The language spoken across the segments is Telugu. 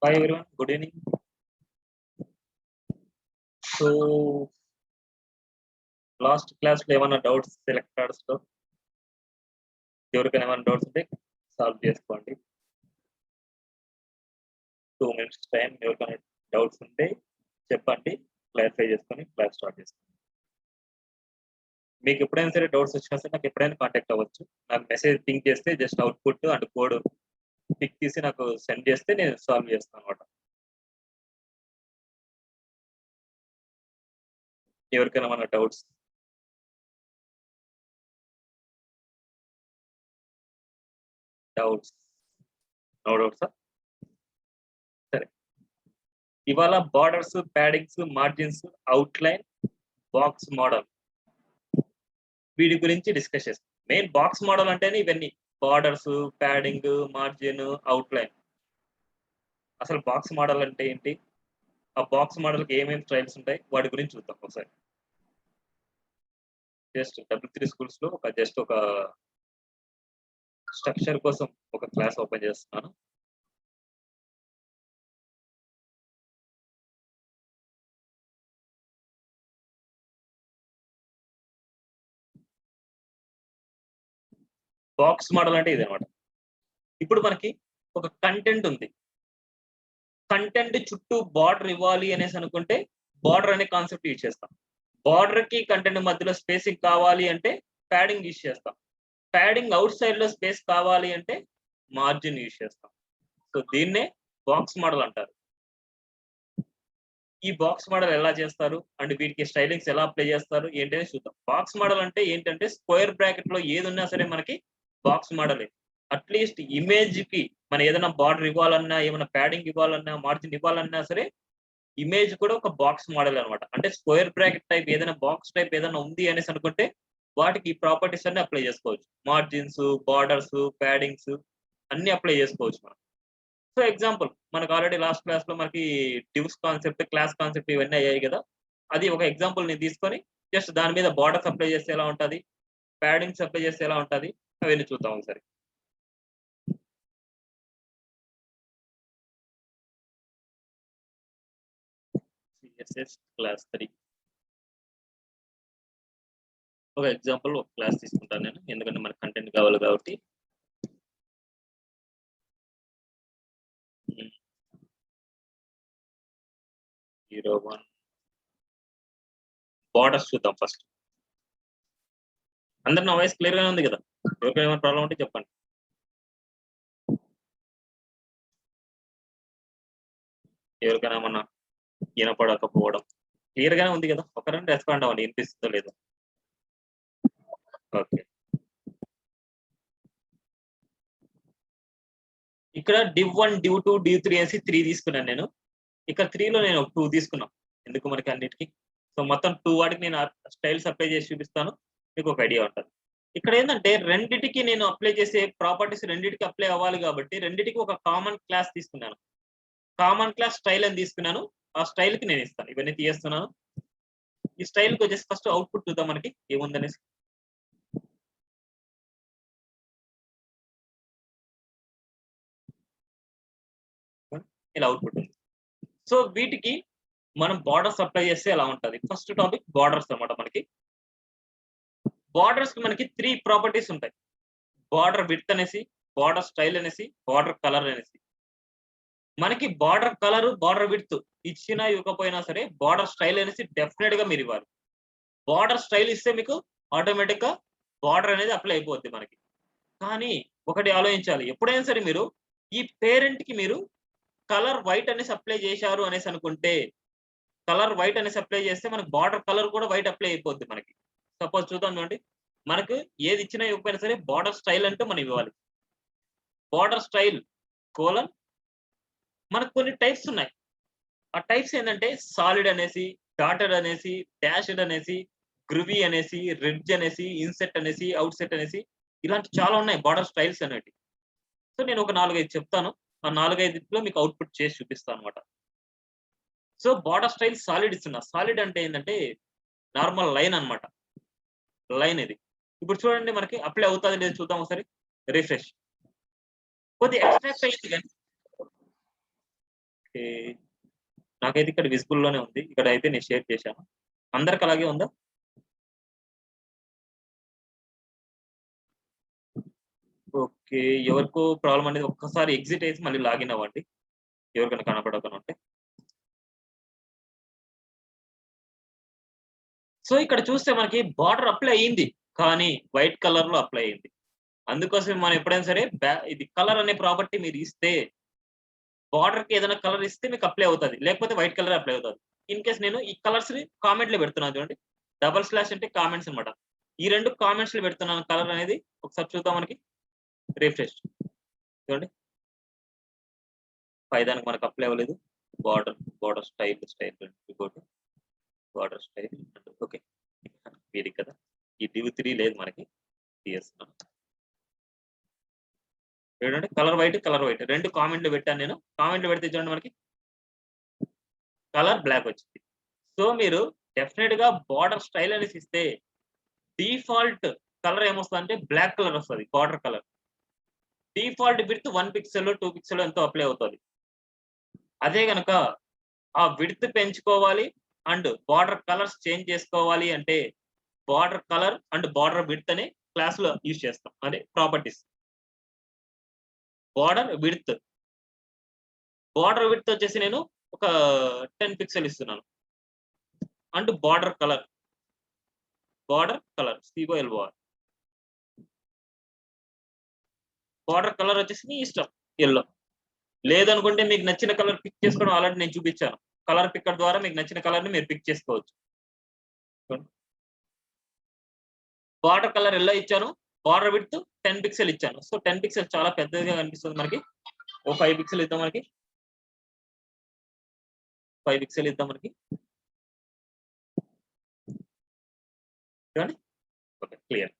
Hi everyone, good evening. So last class లో ఏమైనా డౌట్స్ సెలెక్టెడ్స్ లో ఎవరికైనా ఏమైనా డౌట్స్ ఉంటే సాల్వ్ చేసుకోండి. 2 minutes టైం. ఎవరికైనా డౌట్స్ ఉంటే చెప్పండి, క్లారిఫై చేసుకొని క్లాస్ స్టార్ట్ చేసుకోండి. మీకు ఎప్పుడైనా సరే డౌట్స్ వచ్చినా సరే నాకు ఎప్పుడైనా కాంటాక్ట్ అవ్వచ్చు. నాకు మెసేజ్ పింక్ చేస్తే just output and code pic తీసి నాకు సెండ్ చేస్తే నేను సాల్వ్ చేస్తాను అనమాట. ఎవరికైనా ఏమైనా డౌట్స్ నో డౌట్స్ సరే. ఇవాళ borders, paddings, margins, outline, box model వీటి గురించి డిస్కస్ చేస్తాం. మెయిన్ బాక్స్ మోడల్ అంటేనే ఇవన్నీ బార్డర్స్, ప్యాడింగ్, మార్జిన్, అవుట్లైన్. అసలు బాక్స్ మోడల్ అంటే ఏంటి, ఆ బాక్స్ మోడల్కి ఏమేమి స్టైల్స్ ఉంటాయి వాటి గురించి చూద్దాం ఒకసారి. జస్ట్ W3 స్కూల్స్ లో ఒక స్ట్రక్చర్ కోసం ఒక క్లాస్ ఓపెన్ చేస్తున్నాను. బాక్స్ మోడల్ అంటే ఇది అనమాట. ఇప్పుడు మనకి ఒక కంటెంట్ ఉంది, కంటెంట్ చుట్టూ బార్డర్ ఇవ్వాలి అనేసి అనుకుంటే బార్డర్ అనే కాన్సెప్ట్ యూజ్ చేస్తాం. బార్డర్ కి కంటెంట్ మధ్యలో స్పేసింగ్ కావాలి అంటే ప్యాడింగ్ యూజ్ చేస్తాం. ప్యాడింగ్ అవుట్ సైడ్ లో స్పేస్ కావాలి అంటే మార్జిన్ యూజ్ చేస్తాం. సో దీన్నే బాక్స్ మోడల్ అంటారు. ఈ బాక్స్ మోడల్ ఎలా చేస్తారు అండ్ వీటికి స్టైలింగ్స్ ఎలా అప్లై చేస్తారు ఏంటనే చూద్దాం. బాక్స్ మోడల్ అంటే ఏంటంటే స్క్వేర్ బ్రాకెట్ లో ఏది ఉన్నా సరే మనకి బాక్స్ మోడలే. అట్లీస్ట్ ఇమేజ్ కి మనం ఏదైనా బార్డర్ ఇవ్వాలన్నా, ఏమైనా ప్యాడింగ్ ఇవ్వాలన్నా, మార్జిన్ ఇవ్వాలన్నా సరే ఇమేజ్ కూడా ఒక బాక్స్ మోడల్ అనమాట. అంటే స్క్వేర్ బ్రాకెట్ టైప్ ఏదైనా బాక్స్ టైప్ ఏదైనా ఉంది అనేసి అనుకుంటే వాటికి ప్రాపర్టీస్ అన్ని అప్లై చేసుకోవచ్చు. మార్జిన్స్, బార్డర్స్, ప్యాడింగ్స్ అన్ని అప్లై చేసుకోవచ్చు మనం. సో ఎగ్జాంపుల్ మనకు ఆల్రెడీ లాస్ట్ క్లాస్ లో మనకి డివ్స్ కాన్సెప్ట్, క్లాస్ కాన్సెప్ట్ ఇవన్నీ అయ్యాయి కదా. అది ఒక ఎగ్జాంపుల్ ని తీసుకొని జస్ట్ దాని మీద బార్డర్స్ అప్లై చేస్తే ఎలా ఉంటది, ప్యాడింగ్స్ అప్లై చేస్తే ఎలా ఉంటది అవన్నీ చూద్దాం ఒకసారి. CSS క్లాస్ 3 ఒక ఎగ్జాంపుల్ ఒక క్లాస్ తీసుకుంటాను నేను, ఎందుకంటే మనకు కంటెంట్ కావాలి కాబట్టి. బార్డర్స్ చూద్దాం ఫస్ట్. అందరు నా వాయిస్ క్లియర్ గానే ఉంది కదా? ఎవరికైనా ఏమైనా ప్రాబ్లం ఉంటే చెప్పండి. ఎవరికైనా ఏమన్నా వినపడకపోవడం క్లియర్ గానే ఉంది కదా? ఒకరంటే రెస్పాండ్ అవ్వండి, వినిపిస్తుందో లేదో. ఓకే, ఇక్కడ div1, div2, div3 అనేసి 3 తీసుకున్నాను నేను. ఇక్కడ 3లో నేను ఒక 2 తీసుకున్నాను, ఎందుకు మనకి అన్నిటికీ. సో మొత్తం 2 వాటికి నేను స్టైల్స్ అప్లై చేసి చూపిస్తాను, మీకు ఒక ఐడియా ఉంటుంది. ఇక్కడ ఏంటంటే రెండిటికి నేను అప్లై చేసే ప్రాపర్టీస్ రెండిటికి అప్లై అవ్వాలి కాబట్టి రెండిటికి ఒక కామన్ క్లాస్ తీసుకున్నాను. కామన్ క్లాస్ స్టైల్ అని తీసుకున్నాను. ఆ స్టైల్ కి నేను ఇస్తాను. ఇవన్నీ తీస్తున్నాను. ఈ స్టైల్ కి వచ్చేసి ఫస్ట్ అవుట్పుట్ చూద్దాం మనకి ఏముందనేసి. ఇలా అవుట్పుట్ ఉంది. సో వీటికి మనం బార్డర్స్ అప్లై చేస్తే ఎలా ఉంటది. ఫస్ట్ టాపిక్ బార్డర్స్ అన్నమాట. మనకి బార్డర్స్ కి మనకి 3 ప్రాపర్టీస్ ఉంటాయి. బార్డర్ విడ్త్ అనేసి, బార్డర్ స్టైల్ అనేసి, బార్డర్ కలర్ అనేసి. మనకి బార్డర్ కలర్, బార్డర్ విడ్త్ ఇచ్చినా ఇవ్వకపోయినా సరే బార్డర్ స్టైల్ అనేసి డెఫినెట్ గా మీరు ఇవ్వాలి. బార్డర్ స్టైల్ ఇస్తే మీకు ఆటోమేటిక్ గా బార్డర్ అనేది అప్లై అయిపోద్ది మనకి. కానీ ఒకటి ఆలోచించాలి, ఎప్పుడైనా సరే మీరు ఈ పేరెంట్ కి మీరు కలర్ వైట్ అనేసి అప్లై చేశారు అనేసి అనుకుంటే, కలర్ వైట్ అనేసి అప్లై చేస్తే మనకి బార్డర్ కలర్ కూడా వైట్ అప్లై అయిపోద్ది మనకి. సపోజ్ చూద్దాం చూడండి, మనకు ఏది ఇచ్చినా ఇవ్వకపోయినా సరే బార్డర్ స్టైల్ అంటూ మనం ఇవ్వాలి. బార్డర్ స్టైల్ కోలన్ మనకు కొన్ని టైప్స్ ఉన్నాయి. ఆ టైప్స్ ఏంటంటే సాలిడ్ అనేసి, డాటెడ్ అనేసి, డాష్డ్ అనేసి, గ్రువీ అనేసి, రిడ్జ్ అనేసి, ఇన్సెట్ అనేసి, అవుట్ సెట్ అనేసి, ఇలాంటి చాలా ఉన్నాయి బార్డర్ స్టైల్స్ అనేవి. సో నేను ఒక 4, 5 చెప్తాను. ఆ 4, 5లో మీకు అవుట్పుట్ చేసి చూపిస్తాను అనమాట. సో బార్డర్ స్టైల్ సాలిడ్ ఇస్తున్నా. సాలిడ్ అంటే ఏంటంటే నార్మల్ లైన్ అన్నమాట. లైన్ ఇది. ఇప్పుడు చూడండి మనకి అప్లై అవుతుందో లేదో చూద్దాం ఒకసారి. రిఫ్రెష్. కొద్దిగా ఎక్స్ట్రాక్ట్ అయ్యింది కానీ ఓకే. నాకైతే ఇక్కడ విజిబుల్ లోనే ఉంది. ఇక్కడ అయితే నేను షేర్ చేశాను. అందరికి అలాగే ఉందా? ఓకే. ఎవరికో ప్రాబ్లమ్ అనేది ఒక్కసారి ఎగ్జిట్ అయ్యేసి మళ్ళీ లాగిన్ అవ్వండి. ఎవరికైనా కనపడకుండా ఉంటే. సో ఇక్కడ చూస్తే మనకి బార్డర్ అప్లై అయింది. కానీ వైట్ కలర్ లో అప్లై అయింది. అందుకోసమే మనం ఎప్పుడైనా సరే ఇది కలర్ అనే ప్రాపర్టీ మీరు ఇస్తే బార్డర్‌కి ఏదైనా కలర్ ఇస్తే మీకు అప్లై అవుతది. లేకపోతే వైట్ కలర్ అప్లై అవుతది. ఇన్ కేస్ నేను ఈ కలర్స్‌ని కామెంట్‌లో పెడుతున్నాను చూడండి. డబుల్ స్లాష్ అంటే కామెంట్స్ అన్నమాట. ఈ 2 కామెంట్స్‌లో పెడుతున్నాను కలర్ అనేది. ఒకసారి చూద్దాం మనకి. రిఫ్రెష్ చూడండి. పైదానికి మనకు అప్లై అవ్వలేదు. బార్డర్ స్టైల్ ఇంకోటి బార్డర్ స్టైల్ ఓకే. వీడికి కదా. ఈ div 3 లేదు మనకి. తీసేస్తున్నాను. చూడండి కలర్ వైట్ 2 కామెంట్‌లు పెట్టాను నేను. కామెంట్‌లు పెడితే చూడండి మనకి కలర్ బ్లాక్ వచ్చింది. సో మీరు డెఫినిట్‌గా బార్డర్ స్టైల్ అనేసి ఇస్తే డిఫాల్ట్ కలర్ ఏమొస్తదంటే బ్లాక్ కలర్ వస్తది. Border colour. Default width 1 pixel, 2 pixel ఎంతో అప్లై అవుతది. అదే గనక ఆ విడ్త్ పెంచుకోవాలి అండ్ బార్డర్ కలర్స్ చేంజ్ చేసుకోవాలి అంటే border colour and border width అనే క్లాస్‌లో యూజ్ చేస్తాం. అదే ప్రాపర్టీస్. బార్డర్ విడ్త్ వచ్చేసి నేను ఒక 10 పిక్సెల్ ఇస్తున్నాను. And border colour COLOR border colour వచ్చేసి మీ ఇష్టం యెల్లో. లేదనుకుంటే మీకు నచ్చిన కలర్ పిక్ చేసుకోవడం ఆల్రెడీ నేను చూపించాను. కలర్ పిక్కర్ ద్వారా మీకు నచ్చిన కలర్‌ని మీరు పిక్ చేసుకోవచ్చు. బార్డర్ కలర్ యెల్లో ఇచ్చాను. బార్డర్ విడ్త్ 10 పిక్సెల్ ఇచ్చాను. సో 10 పిక్సెల్ చాలా పెద్దదిగా కనిపిస్తుంది మనకి. ఓ 5 పిక్సెల్ ఇద్దాం మనకి. 5 పిక్సెల్ ఇద్దాం మనకి. చూడండి. ఓకే. క్లియర్.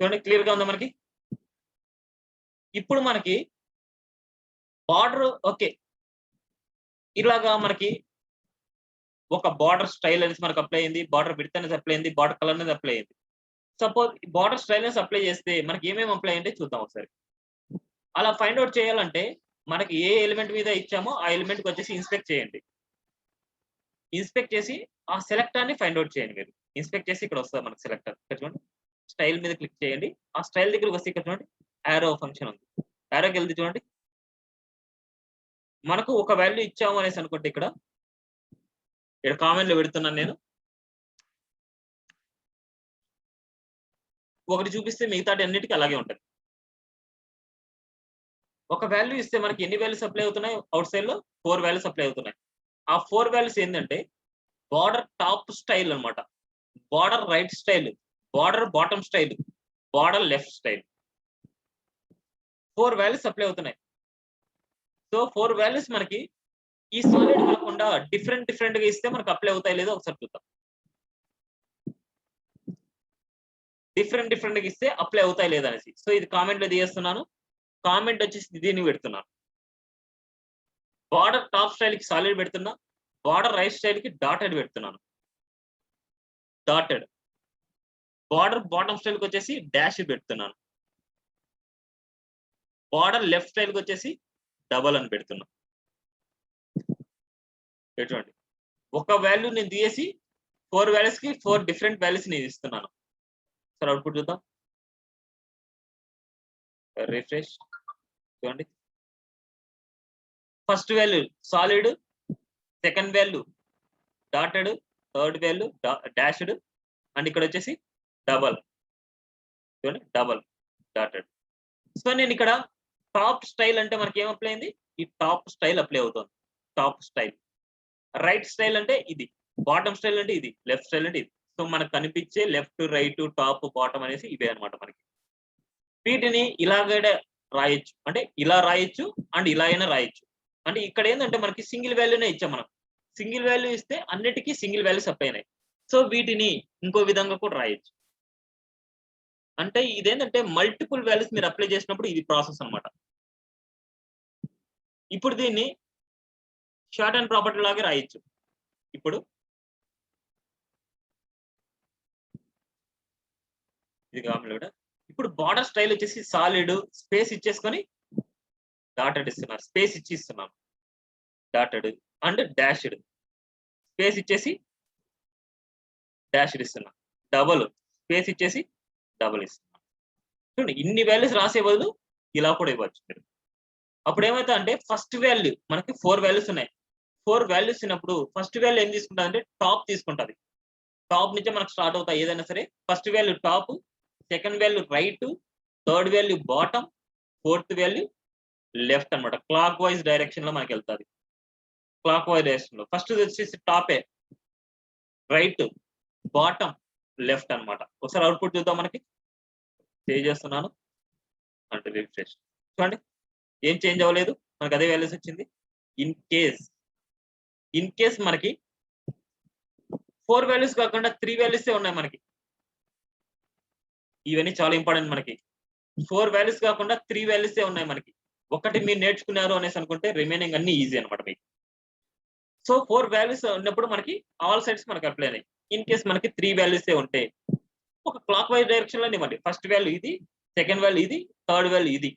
చూడండి క్లియర్‌గా ఉందా మనకి? ఇప్పుడు మనకి బార్డర్ ఓకే. ఇలాగా మనకి ఒక బార్డర్ స్టైల్ అనేసి మనకు అప్లై అయింది. బార్డర్ విడ్త్ అనేది అప్లై అయింది. బార్డర్ కలర్ అనేది అప్లై అయింది. సపోజ్ బార్డర్ స్టైల్ అనేసి అప్లై చేస్తే మనకి ఏమేమి అప్లై అయ్యాయంటే చూద్దాం ఒకసారి. అలా ఫైండ్ ఔట్ చేయాలంటే మనకి ఏ ఎలిమెంట్ మీద ఇచ్చామో ఆ ఎలిమెంట్‌కి వచ్చేసి ఇన్స్పెక్ట్ చేయండి. ఇన్స్పెక్ట్ చేసి ఆ సెలెక్టర్‌ని ఫైండ్ ఔట్ చేయండి మీరు. ఇన్స్పెక్ట్ చేసి ఇక్కడ వస్తది మనకి సెలెక్టర్. ఇక్కడ చూడండి. స్టైల్ మీద క్లిక్ చేయండి. ఆ స్టైల్ దగ్గరికి వస్తే ఇక్కడ చూడండి యారో ఫంక్షన్ ఉంది. యారోకెళ్తే చూడండి. మనకు ఒక వాల్యూ ఇచ్చాము అనేసి అనుకుంటే ఇక్కడ కామెంట్‌లో పెడుతున్నాను నేను. ఒకటి చూపిస్తే మిగతాటి అన్నిటికి అలాగే ఉంటది. ఒక వాల్యూ ఇస్తే మనకి ఎన్ని వాల్యూస్ అప్లై అవుతున్నాయి ఔట్ సైడ్‌లో 4 వాల్యూస్ అప్లై అవుతున్నాయి. ఆ 4 వాల్యూస్ ఏందంటే బార్డర్ టాప్ స్టైల్ అన్నమాట. Border right style, border bottom style, border left style. 4 values apply అవుతున్నాయి. సో 4 వాల్యూస్ మనకి ఈ సాలిడ్ కాకుండా డిఫరెంట్‌గా ఇస్తే మనకు అప్లై అవుతాయో లేదో ఒకసారి చూద్దాం. డిఫరెంట్‌గా ఇస్తే అప్లై అవుతాయో లేదా అనేసి. సో ఇది కామెంట్‌లో తీయేస్తున్నాను. కామెంట్ వచ్చేసి దీన్ని పెడుతున్నాను. బార్డర్ టాప్ స్టైల్‌కి సాలిడ్ పెడుతున్నా. బార్డర్ రైట్ స్టైల్‌కి డాటెడ్ పెడుతున్నాను. డాటెడ్. బార్డర్ బాటమ్ స్టైల్‌కి వచ్చేసి డాష్ పెడుతున్నాను. బార్డర్ లెఫ్ట్ స్టైల్‌కి వచ్చేసి డబల్ అని పెడుతున్నా. చూడండి. ఒక వాల్యూ నేను తీసేసి 4 వాల్యూస్‌కి 4 డిఫరెంట్ వాల్యూస్ నేను ఇస్తున్నాను. సరే అవుట్‌పుట్ చూద్దాం. రిఫ్రెష్ చూడండి. First value solid, second value dotted, third value dashed and ఇక్కడ వచ్చేసి డబల్. చూడండి డబల్ డాటెడ్. సో నేను ఇక్కడ టాప్ స్టైల్ అంటే మనకి ఏం అప్లై అయింది? ఈ టాప్ స్టైల్ అప్లై అవుతుంది. Top style. రైట్ స్టైల్ అంటే ఇది. బాటమ్ స్టైల్ అంటే ఇది. లెఫ్ట్ స్టైల్ అంటే ఇది. సో మనకు కనిపించే లెఫ్ట్, రైట్, టాప్, బాటమ్ అనేసి ఇవే అన్నమాట మనకి. వీటిని ఇలాగే రాయొచ్చు. అంటే ఇలా రాయొచ్చు అండ్ ఇలా అయినా రాయొచ్చు. అంటే ఇక్కడ ఏందంటే మనకి సింగిల్ వాల్యూనే ఇచ్చాం మనం. సింగిల్ వాల్యూ ఇస్తే అన్నిటికి సింగిల్ వాల్యూస్ అప్లై అయినాయి. సో వీటిని ఇంకో విధంగా కూడా రాయొచ్చు. అంటే ఇదేంటంటే మల్టిపుల్ వాల్యూస్ మీరు అప్లై చేసినప్పుడు ఇది ప్రాసెస్ అన్నమాట. ఇప్పుడు దీన్ని షార్ట్ హ్యాండ్ ప్రాపర్టీ లాగే రాయొచ్చు. ఇప్పుడు ఇది కావాలి. ఇప్పుడు బార్డర్ స్టైల్ వచ్చేసి సాలిడ్ స్పేస్ ఇచ్చేసుకొని డాటెడ్ ఇస్తున్నారు, స్పేస్ ఇచ్చి ఇస్తున్నాను. డాటెడ్ అండ్ డాష్డ్, స్పేస్ ఇచ్చేసి డాష్డ్ ఇస్తున్నా. డబల్ స్పేస్ ఇచ్చేసి డబల్ ఇస్తున్నా. చూడండి, ఇన్ని వాల్యూస్ రాసే బదులు ఇలా కూడా ఇవ్వచ్చు మీరు. అప్పుడు ఏమైతే అంటే ఫస్ట్ వాల్యూ మనకి 4 వాల్యూస్ ఉన్నాయి. 4 వాల్యూస్ ఉన్నప్పుడు ఫస్ట్ వాల్యూ ఏం తీసుకుంటుంది అంటే టాప్ తీసుకుంటది. టాప్ నుంచే మనకు స్టార్ట్ అవుతాయి ఏదైనా సరే. First value top, second value right, third value bottom, fourth value left అన్నమాట. క్లాక్ వైజ్ డైరెక్షన్ లో మనకి వెళ్తాది. క్లాక్ వైజ్ డైరెక్షన్ లో ఫస్ట్ వచ్చేసి టాపే, రైట్, బాటమ్, లెఫ్ట్ అన్నమాట. ఒకసారి అవుట్పుట్ చూద్దాం. మనకి సేవ్ చేస్తున్నాను అంటే రిఫ్రెష్. చూడండి, ఏం చేంజ్ అవ్వలేదు, మనకి అదే వాల్యూస్ వచ్చింది. ఇన్ కేస్ మనకి 4 వాల్యూస్ కాకుండా 3 వాల్యూసే ఉన్నాయి మనకి. ఇవన్నీ చాలా ఇంపార్టెంట్ మనకి. 4 వాల్యూస్ కాకుండా 3 వాల్యూసే ఉన్నాయి మనకి. ఒకటి మీరు నేర్చుకున్నారు అనేసి అనుకుంటే రిమైనింగ్ అన్ని ఈజీ అనమాట మీకు. సో 4 వాల్యూస్ ఉన్నప్పుడు మనకి ఆల్ సైడ్స్ మనకి అప్లై అయినాయి. ఇన్ కేస్ మనకి 3 వాల్యూసే ఉంటే ఒక క్లాక్ వైజ్ డైరెక్షన్ లో ఇవ్వండి. ఫస్ట్ వాల్యూ ఇది, సెకండ్ వాల్యూ ఇది, థర్డ్ వాల్యూ ఇది,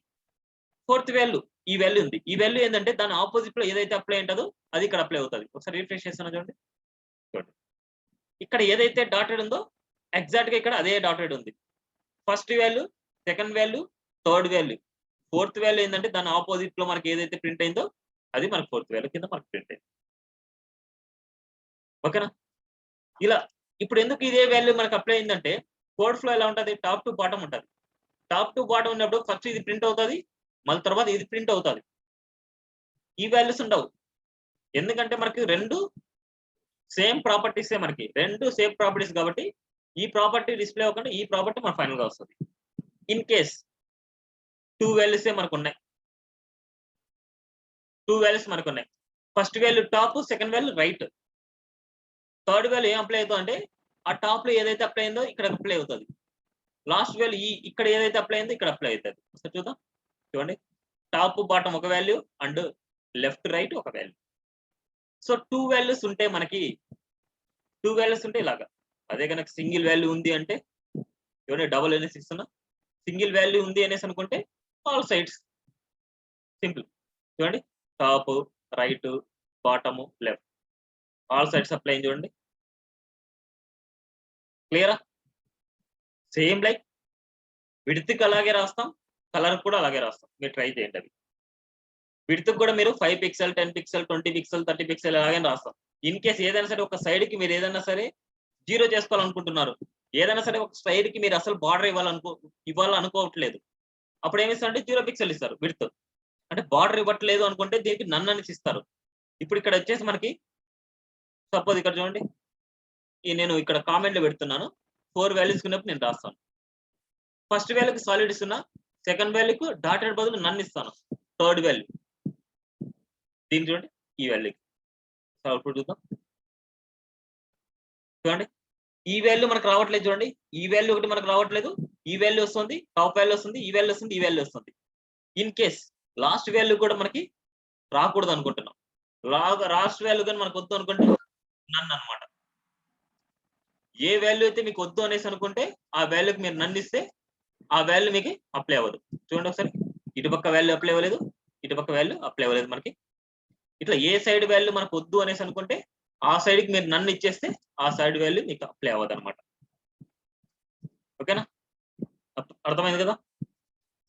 ఫోర్త్ వాల్యూ ఈ వాల్యూ ఉంది. ఈ వాల్యూ ఏంటంటే దాని ఆపోజిట్ లో ఏదైతే అప్లై ఉంటుందో అది ఇక్కడ అప్లై అవుతుంది. ఒకసారి రిఫ్రెష్ చేస్తున్నా చూడండి. చూడండి, ఇక్కడ ఏదైతే డాటెడ్ ఉందో ఎగ్జాక్ట్ గా ఇక్కడ అదే డాటెడ్ ఉంది. First value, second value, third value, fourth value ఏంటంటే దాని ఆపోజిట్ లో మనకి ఏదైతే ప్రింట్ అయిందో అది మనకి ఫోర్త్ వాల్యూ కింద మనకి ప్రింట్ అయింది. ఓకేనా? ఇలా ఇప్పుడు ఎందుకు ఇదే వాల్యూ మనకు అప్లై అయిందంటే కోడ్ ఫ్లో ఎలా ఉంటుంది, టాప్ టు బాటమ్ ఉంటుంది. టాప్ టు బాటమ్ ఉన్నప్పుడు ఫస్ట్ ఇది ప్రింట్ అవుతుంది, మళ్ళీ తర్వాత ఇది ప్రింట్ అవుతుంది. ఈ వాల్యూస్ ఉండవు, ఎందుకంటే మనకి రెండు సేమ్ ప్రాపర్టీసే, మనకి రెండు సేమ్ ప్రాపర్టీస్ కాబట్టి ఈ ప్రాపర్టీ డిస్ప్లే అవ్వకుండా ఈ ప్రాపర్టీ మన ఫైనల్ గా వస్తుంది. ఇన్ కేస్ 2 వాల్యూసే మనకు ఉన్నాయి, 2 వాల్యూస్ మనకు ఉన్నాయి. First value top, second value right, third value ఏం అప్లై అవుతుంది అంటే ఆ టాప్ లో ఏదైతే అప్లై అయిందో ఇక్కడ అప్లై అవుతుంది. లాస్ట్ వాల్యూ ఇక్కడ ఏదైతే అప్లై అయిందో ఇక్కడ అప్లై అవుతుంది. ఒకసారి చూద్దాం. చూడండి, టాప్ బాటమ్ ఒక వాల్యూ అండ్ లెఫ్ట్ రైట్ ఒక వాల్యూ. సో 2 వాల్యూస్ ఉంటే మనకి 2 వాల్యూస్ ఉంటే ఇలాగా. అదే కనుక సింగిల్ వాల్యూ ఉంది అంటే చూడండి, డబుల్ అనేసి ఇస్తున్నా. సింగిల్ వాల్యూ ఉంది అనేసి అనుకుంటే ఆల్ సైడ్స్ సింపుల్. చూడండి, top, right, bottom, left, all sides apply అయింది. చూడండి, క్లియరా? సేమ్ లైక్ విడ్త్కి అలాగే రాస్తాం, కలర్ కూడా అలాగే రాస్తాం. మీరు ట్రై చేయండి. అవి విడ్త్కి కూడా మీరు 5 పిక్సెల్, 10 పిక్సెల్, 20 పిక్సెల్, 30 పిక్సెల్ అలాగే రాస్తాం. ఇన్ కేస్ ఏదైనా సరే ఒక సైడ్ కి మీరు ఏదైనా సరే 0 చేసుకోవాలనుకుంటున్నారు, ఏదైనా సరే ఒక సైడ్ కి మీరు అసలు బార్డర్ ఇవ్వాలనుకోవట్లేదు, అప్పుడు ఏమి ఇస్తారంటే 0 పిక్సెల్ ఇస్తారు విడ్త్. అంటే బార్డర్ ఇవ్వట్లేదు అనుకుంటే దీనికి నన్ అనేసి ఇస్తారు. ఇప్పుడు ఇక్కడ వచ్చేసి మనకి సపోజ్ ఇక్కడ చూడండి, నేను ఇక్కడ కామెంట్ లో పెడుతున్నాను. 4 వాల్యూస్ ఉన్నప్పుడు నేను రాస్తాను. ఫస్ట్ వాల్యూకి సాలిడ్ ఇస్తున్నా, సెకండ్ వాల్యూకి డాటెడ్ బదులు నన్ ఇస్తాను, థర్డ్ వాల్యూ దీన్ని చూడండి ఈ వాల్యూకి. అవుట్పుట్ చూద్దాం. చూడండి, ఈ వాల్యూ మనకు రావట్లేదు. చూడండి, ఈ వాల్యూ ఒకటి మనకు రావట్లేదు, ఈ వాల్యూ వస్తుంది, టాప్ వాల్యూ వస్తుంది, ఈ వాల్యూ వస్తుంది, ఈ వాల్యూ వస్తుంది. ఇన్ కేస్ లాస్ట్ వాల్యూ కూడా మనకి రాకూడదు అనుకుంటున్నాం, లాస్ట్ వాల్యూ కానీ మనకు వద్దు అనుకుంటే నన్ అన్నమాట. ఏ వాల్యూ అయితే మీకు వద్దు అనేసి అనుకుంటే ఆ వాల్యూకి మీరు నన్ను ఇస్తే ఆ వాల్యూ మీకు అప్లై అవ్వదు. చూడండి ఒకసారి, ఇటుపక్క వాల్యూ అప్లై అవ్వలేదు, ఇటుపక్క వాల్యూ అప్లై అవ్వలేదు మనకి. ఇట్లా ఏ సైడ్ వాల్యూ మనకు వద్దు అనేసి అనుకుంటే ఆ సైడ్ కి మీరు నన్ను ఇచ్చేస్తే ఆ సైడ్ వాల్యూ మీకు అప్లై అవ్వదు అనమాట. ఓకేనా? అర్థమైంది కదా?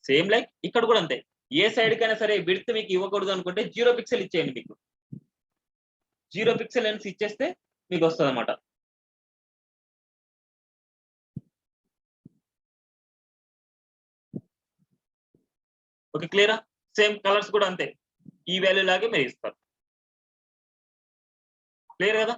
సేమ్ లైక్ ఇక్కడ కూడా అంతే. ఏ సైడ్ కైనా సరే విడ్త్ మీకు ఇవ్వకూడదు అనుకుంటే 0 పిక్సెల్ ఇచ్చేయండి. మీకు 0 పిక్సెల్ అనేసి ఇచ్చేస్తే మీకు వస్తుంది అనమాట. ఓకే, క్లియరా? సేమ్ కలర్స్ కూడా అంతే, ఈ వాల్యూ లాగే మీరు ఇస్తారు. క్లియర్ కదా?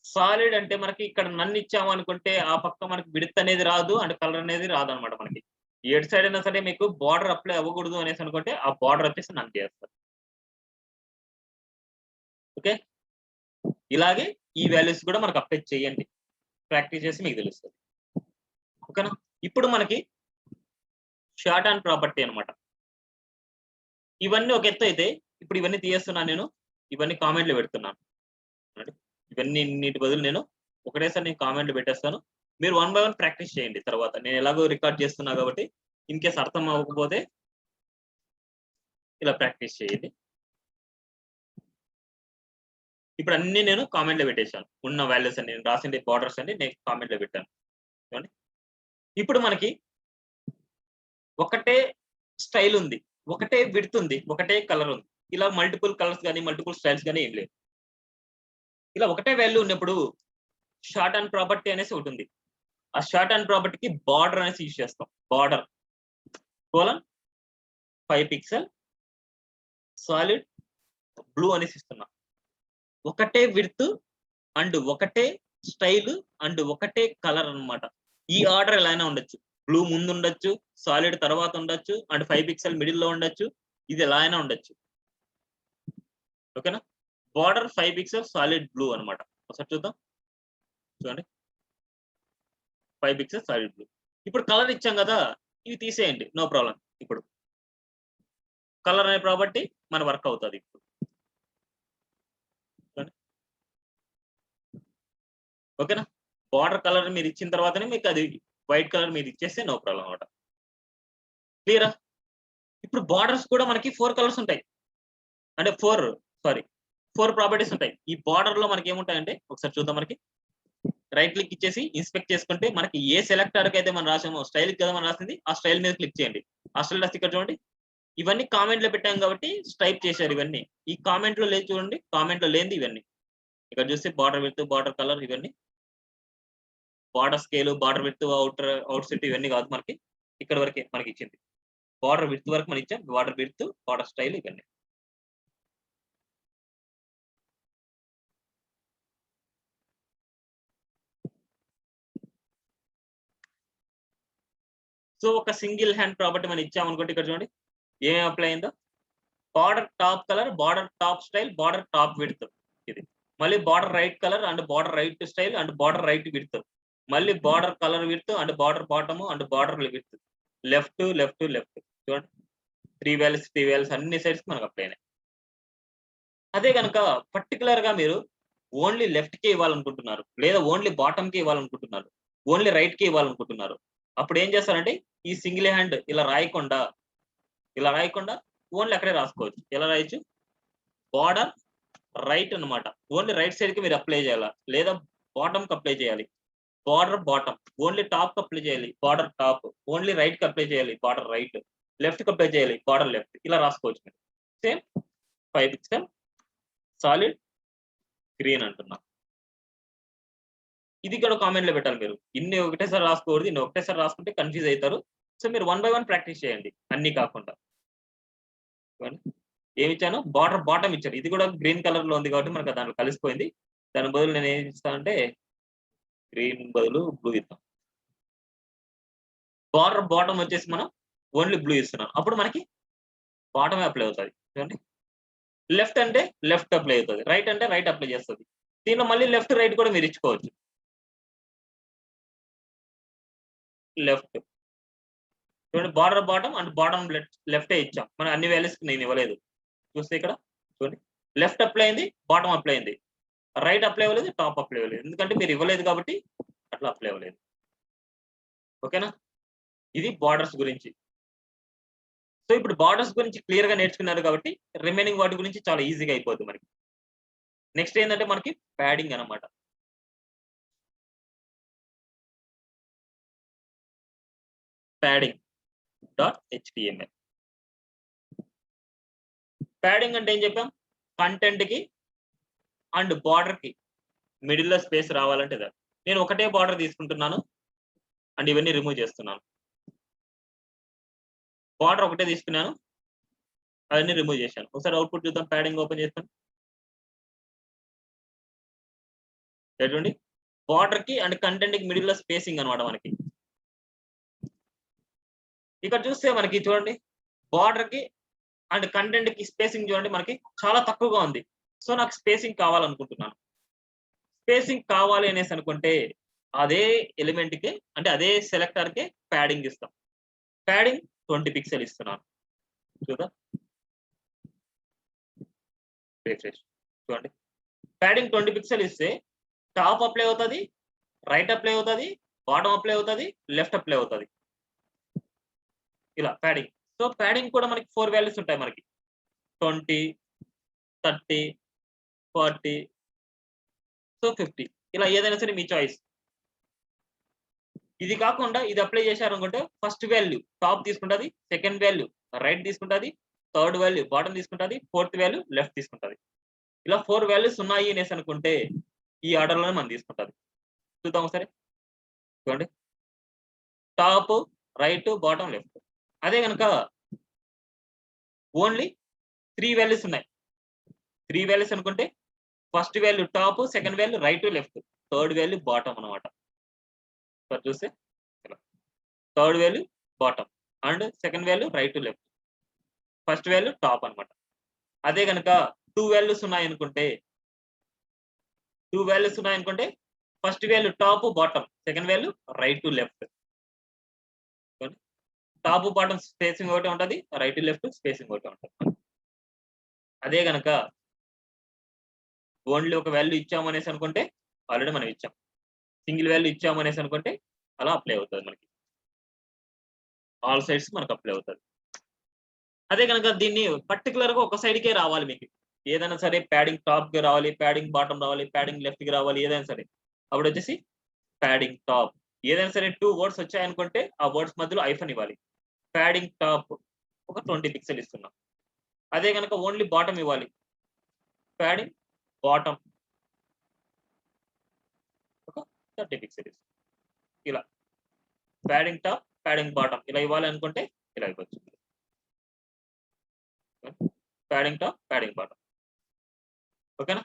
సాలిడ్ అంటే మనకి ఇక్కడ నన్ను ఇచ్చాము అనుకుంటే ఆ పక్క మనకి విడ్త్ అనేది రాదు అండ్ కలర్ అనేది రాదు అనమాట. మనకి ఎటు సైడ్ అయినా సరే మీకు బార్డర్ అప్లై అవ్వకూడదు అనేసి అనుకుంటే ఆ బార్డర్ వచ్చేసి నన్ను చేస్తారు. ఓకే, ఇలాగే ఈ వాల్యూస్ కూడా మనకు అప్లై చేయండి, ప్రాక్టీస్ చేసి మీకు తెలుస్తుంది. ఓకేనా? ఇప్పుడు మనకి షార్ట్ అండ్ ప్రాపర్టీ అనమాట. ఇవన్నీ ఒక ఎత్తు అయితే ఇప్పుడు ఇవన్నీ తీయేస్తున్నాను నేను, ఇవన్నీ కామెంట్లు పెడుతున్నాను. ఇవన్నీ నీటి బదులు నేను ఒకటేసారి నేను కామెంట్లు పెట్టేస్తాను. మీరు 1 by 1 ప్రాక్టీస్ చేయండి. తర్వాత నేను ఎలాగో రికార్డ్ చేస్తున్నా కాబట్టి ఇన్ కేస్ అర్థం అవ్వకపోతే ఇలా ప్రాక్టీస్ చేయండి. ఇప్పుడు అన్ని నేను కామెంట్ లో పెట్టేశాను. ఉన్న వాల్యూస్ అన్ని నేను రాసింది బార్డర్స్ అన్ని నేను కామెంట్ లో పెట్టాను. చూడండి. ఇప్పుడు మనకి ఒకటే స్టైల్ ఉంది, ఒకటే విడ్త్ ఉంది, ఒకటే కలర్ ఉంది. ఇలా మల్టిపుల్ కలర్స్ గానీ మల్టిపుల్ స్టైల్స్ గానీ ఏం లేదు. ఇలా ఒకటే వాల్యూ ఉన్నప్పుడు షార్ట్ అండ్ ప్రాపర్టీ అనేసి ఒకటి ఉంది. ఆ షార్ట్ అండ్ ప్రాపర్టీకి బార్డర్ అనేసి యూజ్ చేస్తాం. Border colon 5 pixel solid blue అనేసి ఇస్తున్నాం. ఒకటే విడ్త్ అండ్ ఒకటే స్టైల్ అండ్ ఒకటే కలర్ అన్నమాట. ఈ ఆర్డర్ ఎలా అయినా ఉండొచ్చు. బ్లూ ముందు ఉండొచ్చు, సాలిడ్ తర్వాత ఉండొచ్చు, అండ్ 5 పిక్సెల్ మిడిల్ లో ఉండొచ్చు. ఇది ఎలా అయినా ఉండొచ్చు. ఓకేనా? బార్డర్ 5 పిక్సెల్ సాలిడ్ బ్లూ అన్నమాట. ఒకసారి చూద్దాం. చూడండి, 5 పిక్సెల్ సాలిడ్ బ్లూ. ఇప్పుడు కలర్ ఇచ్చాం కదా, ఇవి తీసేయండి, నో ప్రాబ్లం. ఇప్పుడు కలర్ అనే ప్రాపర్టీ మన వర్క్ అవుతుంది. ఇప్పుడు ఓకేనా? బార్డర్ కలర్ మీరు ఇచ్చిన తర్వాతనే మీకు అది వైట్ కలర్ మీరు ఇచ్చేస్తే నో ప్రాబ్లం అనమాట. క్లియరా? ఇప్పుడు బార్డర్స్ కూడా మనకి 4 కలర్స్ ఉంటాయి. అంటే 4 ప్రాపర్టీస్ ఉంటాయి. ఈ బార్డర్ లో మనకి ఏముంటాయంటే ఒకసారి చూద్దాం. మనకి రైట్ క్లిక్ ఇచ్చేసి ఇన్స్పెక్ట్ చేసుకుంటే మనకి ఏ సెలెక్టర్ కి అయితే మనం రాసామో, స్టైల్ కదా మనం రాసింది, ఆ స్టైల్ మీద క్లిక్ చేయండి. ఆ స్టైల్ రాసి ఇక్కడ చూడండి. ఇవన్నీ కామెంట్ లో పెట్టాం కాబట్టి స్టైప్ చేశారు ఇవన్నీ. ఈ కామెంట్ లో లేదు చూడండి, కామెంట్ లో లేనిది ఇవన్నీ. ఇక్కడ చూస్తే బార్డర్ విడ్త్, బార్డర్ కలర్, ఇవన్నీ border scale, border width, out set ఇవన్నీ కాదు మనకి. ఇక్కడ వరకే మనకి ఇచ్చింది. బార్డర్ విడ్త్ వరకు మనం ఇచ్చాం. బార్డర్ విడ్త్, బార్డర్ స్టైల్ ఇవన్నీ. సో ఒక సింగిల్ హ్యాండ్ ప్రాపర్టీ మనం ఇచ్చాం అనుకోండి. ఇక్కడ చూడండి ఏం అప్లై అయిందో. Border top colour, border top style, border top width. ఇది మళ్ళీ border right colour and border right style and border right width. మళ్ళీ border colour width and border bottom and border width. Left left left. చూడండి 3 వాల్యూస్ అన్ని సైడ్స్ మనకు అప్లై అయినాయి. అదే కనుక పర్టికులర్ గా మీరు ఓన్లీ లెఫ్ట్ కి ఇవ్వాలనుకుంటున్నారు, లేదా ఓన్లీ బాటమ్ కి ఇవ్వాలనుకుంటున్నారు, ఓన్లీ రైట్ కి ఇవ్వాలనుకుంటున్నారు, అప్పుడు ఏం చేస్తారంటే ఈ సింగిల్ హ్యాండ్ ఇలా రాయకుండా ఓన్లీ అక్కడే రాసుకోవచ్చు. ఎలా రాయొచ్చు? బార్డర్ రైట్ అన్నమాట. ఓన్లీ రైట్ సైడ్ కి మీరు అప్లై చేయాలా, లేదా బాటమ్ కి అప్లై చేయాలి, బార్డర్ బాటమ్. ఓన్లీ టాప్ కి అప్లై చేయాలి, బార్డర్ టాప్. ఓన్లీ రైట్ కి అప్లై చేయాలి, బార్డర్ రైట్. లెఫ్ట్ కి అప్లై చేయాలి, బార్డర్ లెఫ్ట్. ఇలా రాసుకోవచ్చు మీరు. సేమ్ 5 పిక్సెల్ సాలిడ్ గ్రీన్ అంటున్నా. ఇది కూడా కామెంట్ లో పెట్టాలి మీరు. ఇన్ని ఒకటేసారి రాసుకోకూడదు. ఇన్ని ఒకటేసారి రాసుకుంటే కన్ఫ్యూజ్ అవుతారు. సో మీరు 1 by 1 ప్రాక్టీస్ చేయండి, అన్ని కాకుండా. ఏమి ఇచ్చాను? బార్డర్ బాటమ్ ఇచ్చాను. ఇది కూడా గ్రీన్ కలర్ లో ఉంది కాబట్టి మనకు దాంట్లో కలిసిపోయింది. దాని బదులు నేను ఏం ఇస్తానంటే గ్రీన్ బదులు బ్లూ ఇద్దాం. బార్డర్ బాటమ్ వచ్చేసి మనం ఓన్లీ బ్లూ ఇస్తున్నాం. అప్పుడు మనకి బాటమే అప్లై అవుతుంది. చూడండి, లెఫ్ట్ అంటే లెఫ్ట్ అప్లై అవుతుంది, రైట్ అంటే రైట్ అప్లై చేస్తుంది. దీనిలో మళ్ళీ లెఫ్ట్ రైట్ కూడా మీరు ఇచ్చుకోవచ్చు. లెఫ్ట్ చూడండి, బార్డర్ బాటమ్ అండ్ బాటమ్ లెఫ్టే ఇచ్చాం. మనం అన్ని వాల్యూస్ నేను ఇవ్వలేదు. చూస్తే ఇక్కడ చూడండి, లెఫ్ట్ అప్లై అయింది, బాటమ్ అప్లై అయింది, రైట్ అప్లై అవ్వలేదు, టాప్ అప్లై అవ్వలేదు. ఎందుకంటే మీరు ఇవ్వలేదు కాబట్టి అట్లా అప్లై అవ్వలేదు. ఓకేనా? ఇది బార్డర్స్ గురించి. సో ఇప్పుడు బార్డర్స్ గురించి క్లియర్ గా నేర్చుకున్నారు కాబట్టి రిమైనింగ్ వాటి గురించి చాలా ఈజీగా అయిపోద్ది మనకి. నెక్స్ట్ ఏంటంటే మనకి ప్యాడింగ్ అన్నమాట. Padding .html. ప్యాడింగ్ అంటే ఏం చెప్పాం? కంటెంట్ కి అండ్ బార్డర్ కి మిడిల్ లో స్పేస్ రావాలంటే నేను ఒకటే బార్డర్ తీసుకుంటున్నాను అండ్ ఇవన్నీ రిమూవ్ చేస్తున్నాను. బార్డర్ ఒకటే తీసుకున్నాను, అవన్నీ రిమూవ్ చేశాను. ఒకసారి అవుట్పుట్ చూద్దాం. ప్యాడింగ్ ఓపెన్ చేస్తాను. చూడండి, బార్డర్ కి అండ్ కంటెంట్ కి మిడిల్ లో స్పేసింగ్ అనమాట మనకి. ఇక్కడ చూస్తే మనకి చూడండి, బార్డర్ కి అండ్ కంటెంట్ కి స్పేసింగ్ చూడండి మనకి చాలా తక్కువగా ఉంది. సో నాకు స్పేసింగ్ కావాలనుకుంటున్నాను. స్పేసింగ్ కావాలి అనేసి అనుకుంటే అదే ఎలిమెంట్ కి అంటే అదే సెలెక్టర్ కి ప్యాడింగ్ ఇస్తాం. ప్యాడింగ్ 20 పిక్సెల్ ఇస్తున్నాను. చూద్దాం, రిఫ్రెష్. చూడండి, ప్యాడింగ్ 20 పిక్సెల్ ఇస్తే టాప్ అప్లై అవుతుంది, రైట్ అప్లై అవుతుంది, బాటమ్ అప్లై అవుతుంది, లెఫ్ట్ అప్లై అవుతుంది. ఇలా ప్యాడింగ్. సో ప్యాడింగ్ కూడా మనకి 4 వాల్యూస్ ఉంటాయి మనకి. 20, 30, 40, సో 50 ఇలా ఏదైనా సరే మీ చాయిస్. ఇది కాకుండా ఇది అప్లై చేశారనుకుంటే ఫస్ట్ వాల్యూ టాప్ తీసుకుంటది, సెకండ్ వాల్యూ రైట్ తీసుకుంటది, థర్డ్ వాల్యూ బాటమ్ తీసుకుంటది, ఫోర్త్ వాల్యూ లెఫ్ట్ తీసుకుంటది. ఇలా 4 వాల్యూస్ ఉన్నాయి అనేసి అనుకుంటే ఈ ఆర్డర్ లోనే మనం తీసుకుంటది. చూద్దాం ఒకసారి. చూడండి, టాప్, రైట్, బాటమ్, లెఫ్ట్. అదే కనుక ఓన్లీ 3 వాల్యూస్ ఉన్నాయి. 3 వాల్యూస్ అనుకుంటే first value top, second value right, left, third value bottom అనమాట. చూస్తే third value bottom and second value right, left, first value top అనమాట. అదే కనుక 2 వాల్యూస్ ఉన్నాయనుకుంటే first value top, bottom, second value right to left. Top bottom spacing ఒకటి ఉంటది, రైట్ లెఫ్ట్ స్పేసింగ్ ఒకటి ఉంటది. అదే కనుక ఓన్లీ ఒక వాల్యూ ఇచ్చాము అనేసి అనుకుంటే ఆల్రెడీ మనం ఇచ్చాం. సింగిల్ వాల్యూ ఇచ్చాము అనేసి అనుకుంటే అలా అప్లై అవుతుంది మనకి. ఆల్ సైడ్స్ మనకు అప్లై అవుతుంది. అదే కనుక దీన్ని పర్టికులర్ గా ఒక సైడ్ కే రావాలి మీకు. ఏదైనా సరే ప్యాడింగ్ టాప్ కి రావాలి, ప్యాడింగ్ బాటమ్ రావాలి, ప్యాడింగ్ లెఫ్ట్ కి రావాలి, ఏదైనా సరే అప్పుడు వచ్చేసి ప్యాడింగ్ టాప్. ఏదైనా సరే 2 వర్డ్స్ వచ్చాయనుకుంటే ఆ వర్డ్స్ మధ్యలో ఐఫన్ ఇవ్వాలి. ప్యాడింగ్ టాప్ ఒక 20 పిక్సెల్ ఇస్తున్నాం. అదే కనుక ఓన్లీ బాటమ్ ఇవ్వాలి, ప్యాడింగ్ బాటమ్ ఒక 30 పిక్సెల్ ఇస్తాం. ఇలా ప్యాడింగ్ టాప్, ప్యాడింగ్ బాటమ్ ఇలా ఇవ్వాలి అనుకుంటే ఇలా ఇవ్వచ్చు. Padding top, padding bottom. ఓకేనా?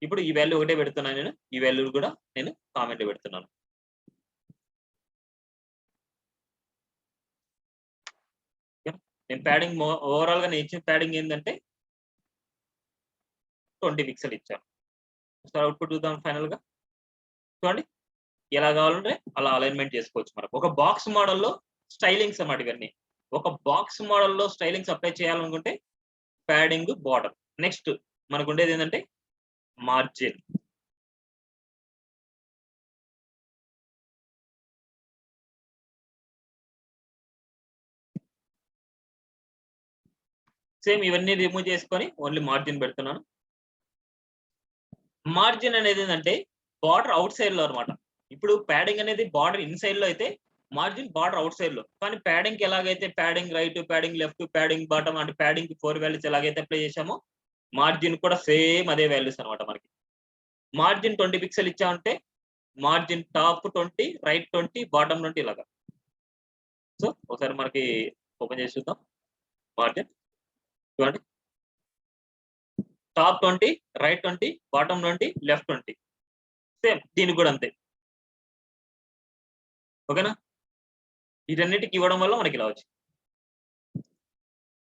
ఇప్పుడు ఈ వాల్యూ ఒకటే పెడుతున్నాను నేను, ఈ వాల్యూ కూడా నేను కామెంట్ పెడుతున్నాను. నేను ప్యాడింగ్ ఓవరాల్ గా నేను ఇచ్చిన ప్యాడింగ్ ఏంటంటే 20 పిక్సెల్ ఇచ్చాను. ఒకసారి అవుట్పుట్ చూద్దాం ఫైనల్ గా. చూడండి, ఎలా కావాలంటే అలా అలైన్మెంట్ చేసుకోవచ్చు. మనకు ఒక బాక్స్ మోడల్లో స్టైలింగ్స్ అన్నమాట ఇవన్నీ. ఒక బాక్స్ మోడల్లో స్టైలింగ్స్ అప్లై చేయాలనుకుంటే ప్యాడింగ్ బార్డర్. నెక్స్ట్ మనకు ఉండేది ఏంటంటే మార్జిన్. సేమ్ ఇవన్నీ రిమూవ్ చేసుకొని ఓన్లీ మార్జిన్ పెడుతున్నాను. మార్జిన్ అనేది ఏంటంటే బార్డర్ అవుట్ సైడ్ లో అనమాట. ఇప్పుడు ప్యాడింగ్ అనేది బార్డర్ ఇన్ సైడ్ లో అయితే మార్జిన్ బార్డర్ అవుట్ సైడ్ లో. కానీ ప్యాడింగ్ కి ఎలాగైతే padding right, padding left, padding bottom అంటే ప్యాడింగ్ కి 4 వాల్యూస్ ఎలాగైతే అప్లై చేసామో మార్జిన్ కూడా సేమ్ అదే వాల్యూస్ అనమాట. మనకి మార్జిన్ 20 పిక్సెల్ ఇచ్చామంటే మార్జిన్ టాప్ 20, రైట్ 20, బాటమ్ 20 ఇలాగా. సో ఒకసారి మనకి ఓపెన్ చేసి చూద్దాం. మార్జిన్ చూడండి, top 20, right 20, bottom 20, left 20. Same దీనికి కూడా అంతే. ఓకేనా? వీటన్నిటికి ఇవ్వడం వల్ల మనకి ఇలా వచ్చింది.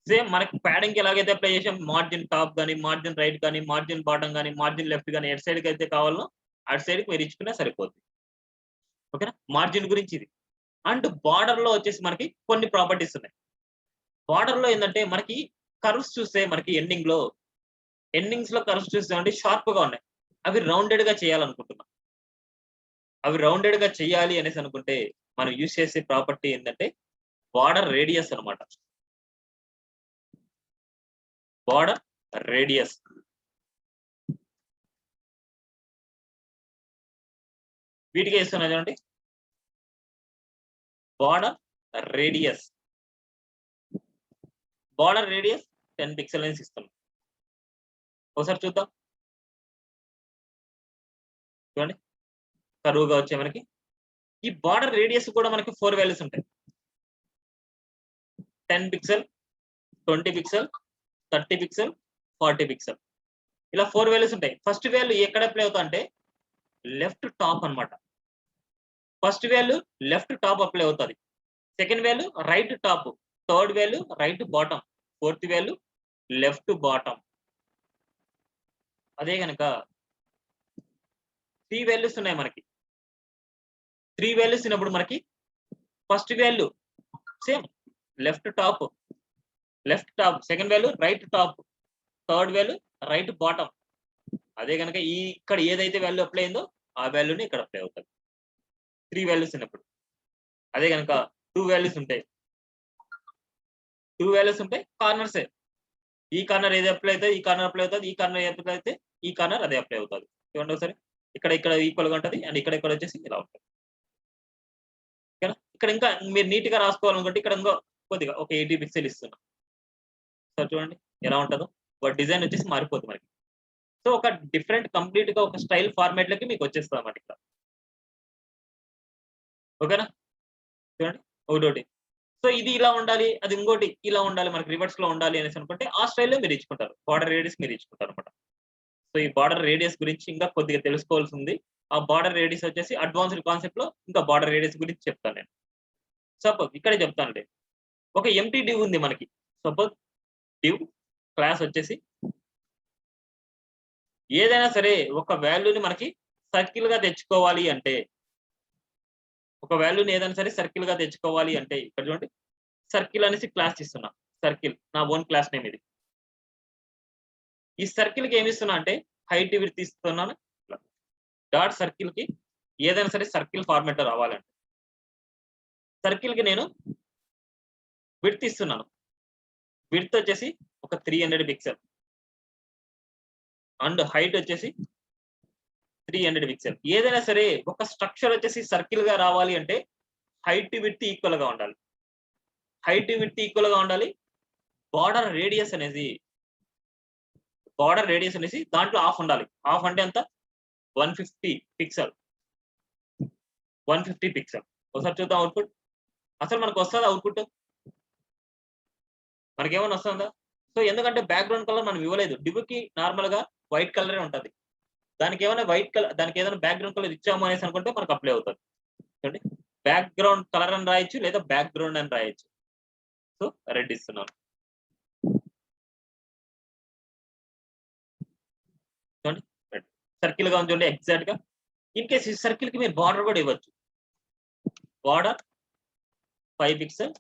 సేమ్ మనకి ప్యాడింగ్ ఎలాగైతే అప్లై చేసాం, మార్జిన్ టాప్ కానీ, మార్జిన్ రైట్ కానీ, మార్జిన్ బాటమ్ కానీ, మార్జిన్ లెఫ్ట్ కానీ, ఎట్ సైడ్కి అయితే కావాలో అటు సైడ్కి మీరు ఇచ్చుకున్నా సరిపోతుంది. ఓకేనా? మార్జిన్ గురించి ఇది. అండ్ బార్డర్ లో వచ్చేసి మనకి కొన్ని ప్రాపర్టీస్ ఉన్నాయి. బార్డర్ లో ఏంటంటే మనకి కర్వ్స్ చూస్తే మనకి ఎండింగ్స్ లో కర్వ్స్ చూస్తే అంటే షార్ప్ గా ఉన్నాయి. అవి రౌండెడ్ గా చేయాలనుకుంటున్నాం. అవి రౌండెడ్ గా చేయాలి అనేసి అనుకుంటే మనం యూజ్ చేసే ప్రాపర్టీ ఏంటంటే బార్డర్ రేడియస్ అనమాట. Border radius. వీటికి వేస్తున్నా చూడండి, border radius. Border radius 10 pixel అని ఇస్తున్నాం. ఒకసారి చూద్దాం. చూడండి, కరువుగా వచ్చే మనకి ఈ బార్డర్ రేడియస్ కూడా మనకి 4 వాల్యూస్ ఉంటాయి. 10 పిక్సెల్, 20 పిక్సెల్, 30 పిక్సెల్, 40 పిక్సెల్ ఇలా 4 వాల్యూస్ ఉంటాయి. ఫస్ట్ వాల్యూ ఎక్కడ అప్లై అవుతా అంటే లెఫ్ట్ టాప్ అనమాట. First value left top apply అవుతుంది. Second value right top, third value right bottom, fourth value left bottom. అదే కనుక 3 వాల్యూస్ ఉన్నాయి మనకి. 3 వాల్యూస్ ఉన్నప్పుడు మనకి first value same left top, second value right top, third value right bottom. అదే కనుక ఇక్కడ ఏదైతే వాల్యూ అప్లై అయిందో ఆ వాల్యూని ఇక్కడ అప్లై అవుతుంది 3 వాల్యూస్ ఉన్నప్పుడు. అదే కనుక 2 వాల్యూస్ ఉంటాయి, కార్నర్సే. ఈ కార్నర్ ఏది అప్లై అవుతుంది, ఈ కార్నర్ అప్లై అవుతుంది, ఈ కార్నర్ అప్లై అయితే ఈ కార్నర్ అదే అప్లై అవుతుంది. చూడండి ఒకసారి, ఇక్కడ ఈక్వల్ గా ఉంటది అండ్ ఇక్కడ వచ్చేసి ఇలా ఉంటుంది. ఓకేనా? ఇక్కడ ఇంకా మీరు నీట్ గా రాసుకోవాలనుకుంటే ఇక్కడ ఇంకో కొద్దిగా ఒక 80 పిక్సెల్ ఇస్తున్నా. సార్ చూడండి ఎలా ఉంటుందో, డిజైన్ వచ్చేసి మారిపోతుంది మనకి. సో ఒక డిఫరెంట్ కంప్లీట్ గా ఒక స్టైల్ ఫార్మాట్ లకి మీకు వచ్చేస్తుంది అన్నమాట ఇక్కడ. ఓకేనా? చూడండి ఒకటి. సో ఇది ఇలా ఉండాలి, అది ఇంకోటి ఇలా ఉండాలి, మనకి రివర్స్ లో ఉండాలి అనేసి అనుకుంటే ఆ స్టైల్లో మీరు ఇచ్చుకుంటారు. బార్డర్ రేడియస్ మీరు ఇచ్చుకుంటారు అనమాట. సో ఈ బార్డర్ రేడియస్ గురించి ఇంకా కొద్దిగా తెలుసుకోవాల్సి ఉంది. ఆ బార్డర్ రేడియస్ వచ్చేసి అడ్వాన్స్డ్ కాన్సెప్ట్ లో ఇంకా బార్డర్ రేడియస్ గురించి చెప్తాను నేను. సపోజ్ ఇక్కడే చెప్తానండి. ఒక ఎంటీ డివ్ ఉంది మనకి. సపోజ్ డివ్ క్లాస్ వచ్చేసి ఏదైనా సరే ఒక వాల్యూని మనకి సర్కిల్ గా తెచ్చుకోవాలి అంటే, ఒక వాల్యూని ఏదైనా సరే సర్కిల్ గా తెచ్చుకోవాలి అంటే ఇక్కడ చూడండి, సర్కిల్ అనేసి క్లాస్ ఇస్తున్నా. సర్కిల్ నా ఓన్ క్లాస్ నేమ్ ఇది. ఈ సర్కిల్ కి ఏమి ఇస్తున్నా అంటే హైట్ విడ్త్ ఇస్తున్నాను. డాట్ సర్కిల్ కి ఏదైనా సరే సర్కిల్ ఫార్మాట్ రావాలంటే సర్కిల్ కి నేను విడ్త్ ఇస్తున్నాను. విడ్త్ వచ్చేసి ఒక 300 పిక్సెల్ అండ్ హైట్ వచ్చేసి 300 పిక్సెల్. ఏదైనా సరే ఒక స్ట్రక్చర్ వచ్చేసి సర్కిల్ గా రావాలి అంటే హైట్ విడ్త్ ఈక్వల్ గా ఉండాలి. హైట్ విడ్త్ ఈక్వల్ గా ఉండాలి. బార్డర్ రేడియస్ అనేది దాంట్లో హాఫ్ ఉండాలి. హాఫ్ అంటే ఎంత? 150 పిక్సెల్. 150 పిక్సెల్. ఒకసారి చూద్దాం అవుట్పుట్. అసలు మనకు వస్తుందా అవుట్పుట్? మనకేమైనా వస్తుందా? సో ఎందుకంటే బ్యాక్గ్రౌండ్ కలర్ మనం ఇవ్వలేదు. డివ్కి నార్మల్ గా వైట్ కలరే ఉంటది. దానికి ఏమైనా వైట్ కలర్, దానికి ఏదైనా బ్యాక్గ్రౌండ్ కలర్ ఇచ్చాము అనేసి అనుకుంటే మనకు అప్లై అవుతుంది. చూడండి, బ్యాక్గ్రౌండ్ కలర్ అని రాయొచ్చు లేదా బ్యాక్గ్రౌండ్ అని రాయొచ్చు. సో రెడ్ ఇస్తున్నాను. చూడండి రెడ్ సర్కిల్ గా ఉంది చూడండి ఎగ్జాక్ట్ గా. ఇన్ కేస్ ఈ సర్కిల్ కి మీరు బార్డర్ కూడా ఇవ్వచ్చు. బార్డర్ 5 పిక్సెల్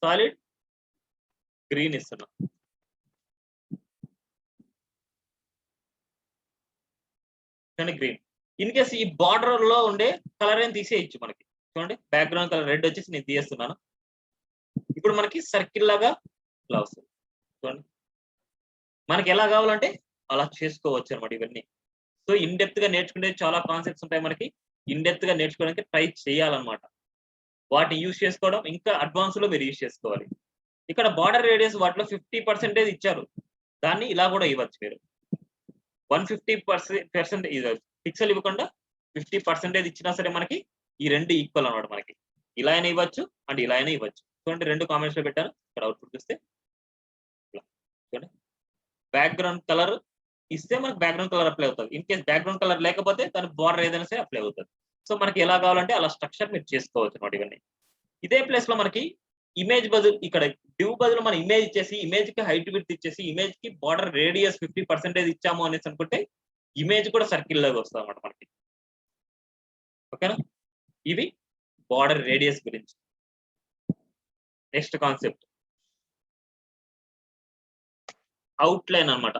సాలిడ్ గ్రీన్ ఇస్తున్నాం. గ్రీన్. ఇన్ కేస్ ఈ బార్డర్ లో ఉండే కలర్ ఏం తీసేయచ్చు మనకి. చూడండి బ్యాక్గ్రౌండ్ కలర్ రెడ్ వచ్చేసి నేను తీసేస్తున్నాను. ఇప్పుడు మనకి సర్కిల్ లాగా ఇలా వస్తుంది. చూడండి మనకి ఎలా కావాలంటే అలా చేసుకోవచ్చు అనమాట ఇవన్నీ. సో ఇన్ డెప్త్ గా నేర్చుకునే చాలా కాన్సెప్ట్స్ ఉంటాయి మనకి. ఇన్ డెప్త్ గా నేర్చుకోవడానికి ట్రై చేయాలన్నమాట. వాటిని యూజ్ చేసుకోవడం ఇంకా అడ్వాన్స్ లో మీరు యూజ్ చేసుకోవాలి. ఇక్కడ బార్డర్ రేడియస్ వాటిలో 50% ఇచ్చారు. దాన్ని ఇలా కూడా ఇవ్వచ్చు మీరు. 150% పిక్సెల్ ఇవ్వకుండా 50% ఇచ్చినా సరే మనకి ఈ రెండు ఈక్వల్ అన్నమాట. మనకి ఇలా అయినా ఇవ్వచ్చు అండ్ ఇలా అయినా ఇవ్వచ్చు. చూడండి రెండు కామెంట్స్ లో పెట్టాను. ఇక్కడ అవుట్పుట్ చూస్తే చూడండి బ్యాక్గ్రౌండ్ కలర్ ఇస్తే మనకి బ్యాక్గ్రౌండ్ కలర్ అప్లై అవుతుంది. ఇన్ కేస్ బ్యాక్గ్రౌండ్ కలర్ లేకపోతే దాని బార్డర్ ఏదైనా సరే అప్లై అవుతుంది. సో మనకి ఎలా కావాలంటే అలా స్ట్రక్చర్ మీరు చేసుకోవచ్చు అన్నమాట ఇవన్నీ. ఇదే ప్లేస్ లో మనకి ఇమేజ్ బదులు ఇక్కడ డివ్ బదులు మనం ఇమేజ్ ఇచ్చేసి ఇమేజ్ కి హైట్ విడ్త్ ఇచ్చేసి ఇమేజ్ కి బార్డర్ రేడియస్ 50% ఇచ్చాము అనేసి అనుకుంటే ఇమేజ్ కూడా సర్కిల్ లాగా వస్తుంది అన్నమాట మనకి. ఓకేనా? ఇవి బార్డర్ రేడియస్ గురించి. నెక్స్ట్ కాన్సెప్ట్ అవుట్లైన్ అన్నమాట.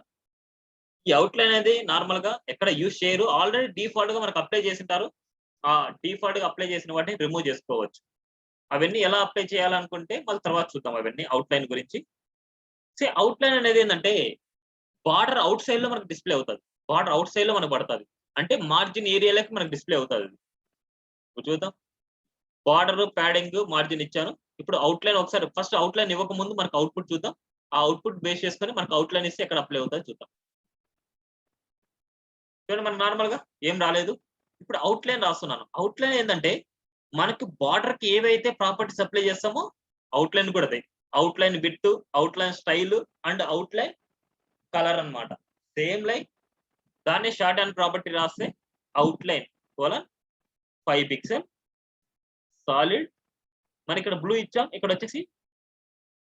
ఈ అవుట్లైన్ అనేది నార్మల్ గా ఎక్కడ యూజ్ చేయరు. ఆల్రెడీ డిఫాల్ట్ గా మనకు అప్లై చేసింటారు. ఆ డిఫాల్ట్ గా అప్లై చేసిన వాటిని రిమూవ్ చేసుకోవచ్చు. అవన్నీ ఎలా అప్లై చేయాలనుకుంటే మళ్ళీ తర్వాత చూద్దాం అవన్నీ అవుట్లైన్ గురించి. అవుట్లైన్ అనేది ఏంటంటే బార్డర్ అవుట్ సైడ్ లో మనకు డిస్ప్లే అవుతుంది. బార్డర్ అవుట్ సైడ్ లో మనకు పడుతుంది. అంటే మార్జిన్ ఏరియాలకి మనకు డిస్ప్లే అవుతుంది. చూద్దాం. బార్డర్ ప్యాడింగ్ మార్జిన్ ఇచ్చాను. ఇప్పుడు అవుట్లైన్ ఒకసారి ఫస్ట్ అవుట్లైన్ ఇవ్వక ముందు మనకు అవుట్పుట్ చూద్దాం. ఆ అవుట్పుట్ బేస్ చేసుకొని మనకు అవుట్లైన్ ఇస్తే ఎక్కడ అప్లై అవుతుంది చూద్దాం. చూడండి మనకు నార్మల్ గా ఏం రాలేదు. ఇప్పుడు అవుట్లైన్ రాస్తున్నాను. అవుట్లైన్ ఏంటంటే మనకు బార్డర్ కి ఏవైతే ప్రాపర్టీస్ అప్లై చేస్తామో అవుట్లైన్ కూడా అదే. Outline width, outline style and outline colour అన్నమాట. సేమ్ లైక్ దాన్ని షార్ట్ అండ్ ప్రాపర్టీ రాస్తే అవుట్లైన్ 5 పిక్సెల్ సాలిడ్. మన ఇక్కడ బ్లూ ఇచ్చాం, ఇక్కడ వచ్చేసి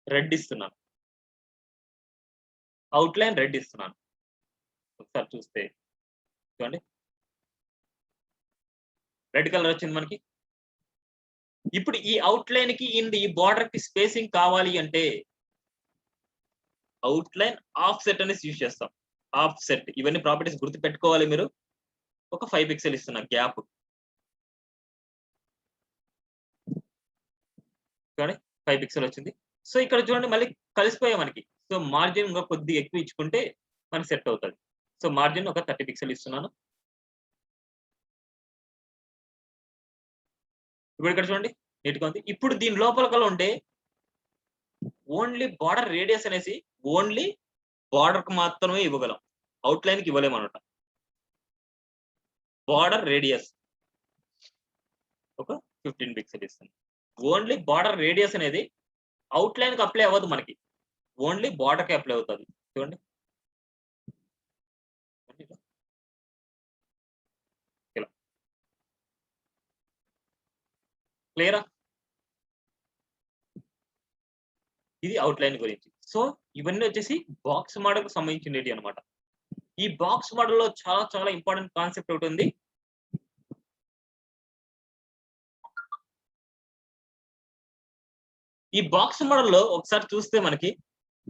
రెడ్ ఇస్తున్నాను. అవుట్లైన్ రెడ్ ఇస్తున్నాను. ఒకసారి చూస్తే చూడండి రెడ్ కలర్ వచ్చింది మనకి. ఇప్పుడు ఈ అవుట్లైన్ కి ఈ బార్డర్ కి స్పేసింగ్ కావాలి అంటే అవుట్లైన్ ఆఫ్ సెట్ అనేసి యూజ్ చేస్తాం. ఆఫ్ సెట్ ఇవన్నీ ప్రాపర్టీస్ గుర్తు పెట్టుకోవాలి మీరు. ఒక 5 పిక్సెల్ ఇస్తున్నా గ్యాప్. చూడండి 5 పిక్సెల్ వచ్చింది. సో ఇక్కడ చూడండి మళ్ళీ కలిసిపోయాయి మనకి. సో మార్జిన్ ఇంకా కొద్దిగా ఎక్కువ ఇచ్చుకుంటే మనకి సెట్ అవుతుంది. సో మార్జిన్ ఒక 30 పిక్సెల్ ఇస్తున్నాను. ఇప్పుడు ఇక్కడ చూడండి నీట్‌గా ఉంది. ఇప్పుడు దీని లోపల కల్లా ఉండే ఓన్లీ బార్డర్ రేడియస్ అనేసి ఓన్లీ బార్డర్‌కి మాత్రమే ఇవ్వగలం. అవుట్‌లైన్‌కి ఇవ్వలేమన్నమాట. బార్డర్ రేడియస్ ఒక 15 పిక్సెల్ ఇస్తాను. ఓన్లీ బార్డర్ రేడియస్ అనేది అవుట్‌లైన్‌కి అప్లై అవ్వదు మనకి. ఓన్లీ బార్డర్‌కే అప్లై అవుతది. చూడండి. ఇలా. క్లియరా? ఇది అవుట్‌లైన్ గురించి. సో ఇవన్నీ వచ్చేసి బాక్స్ మోడల్‌కి సంబంధించినటివి అన్నమాట. ఈ బాక్స్ మోడల్‌లో చాలా చాలా ఇంపార్టెంట్ కాన్సెప్ట్ ఒకటుంది. ఈ బాక్స్ మోడల్‌లో ఒకసారి చూస్తే మనకి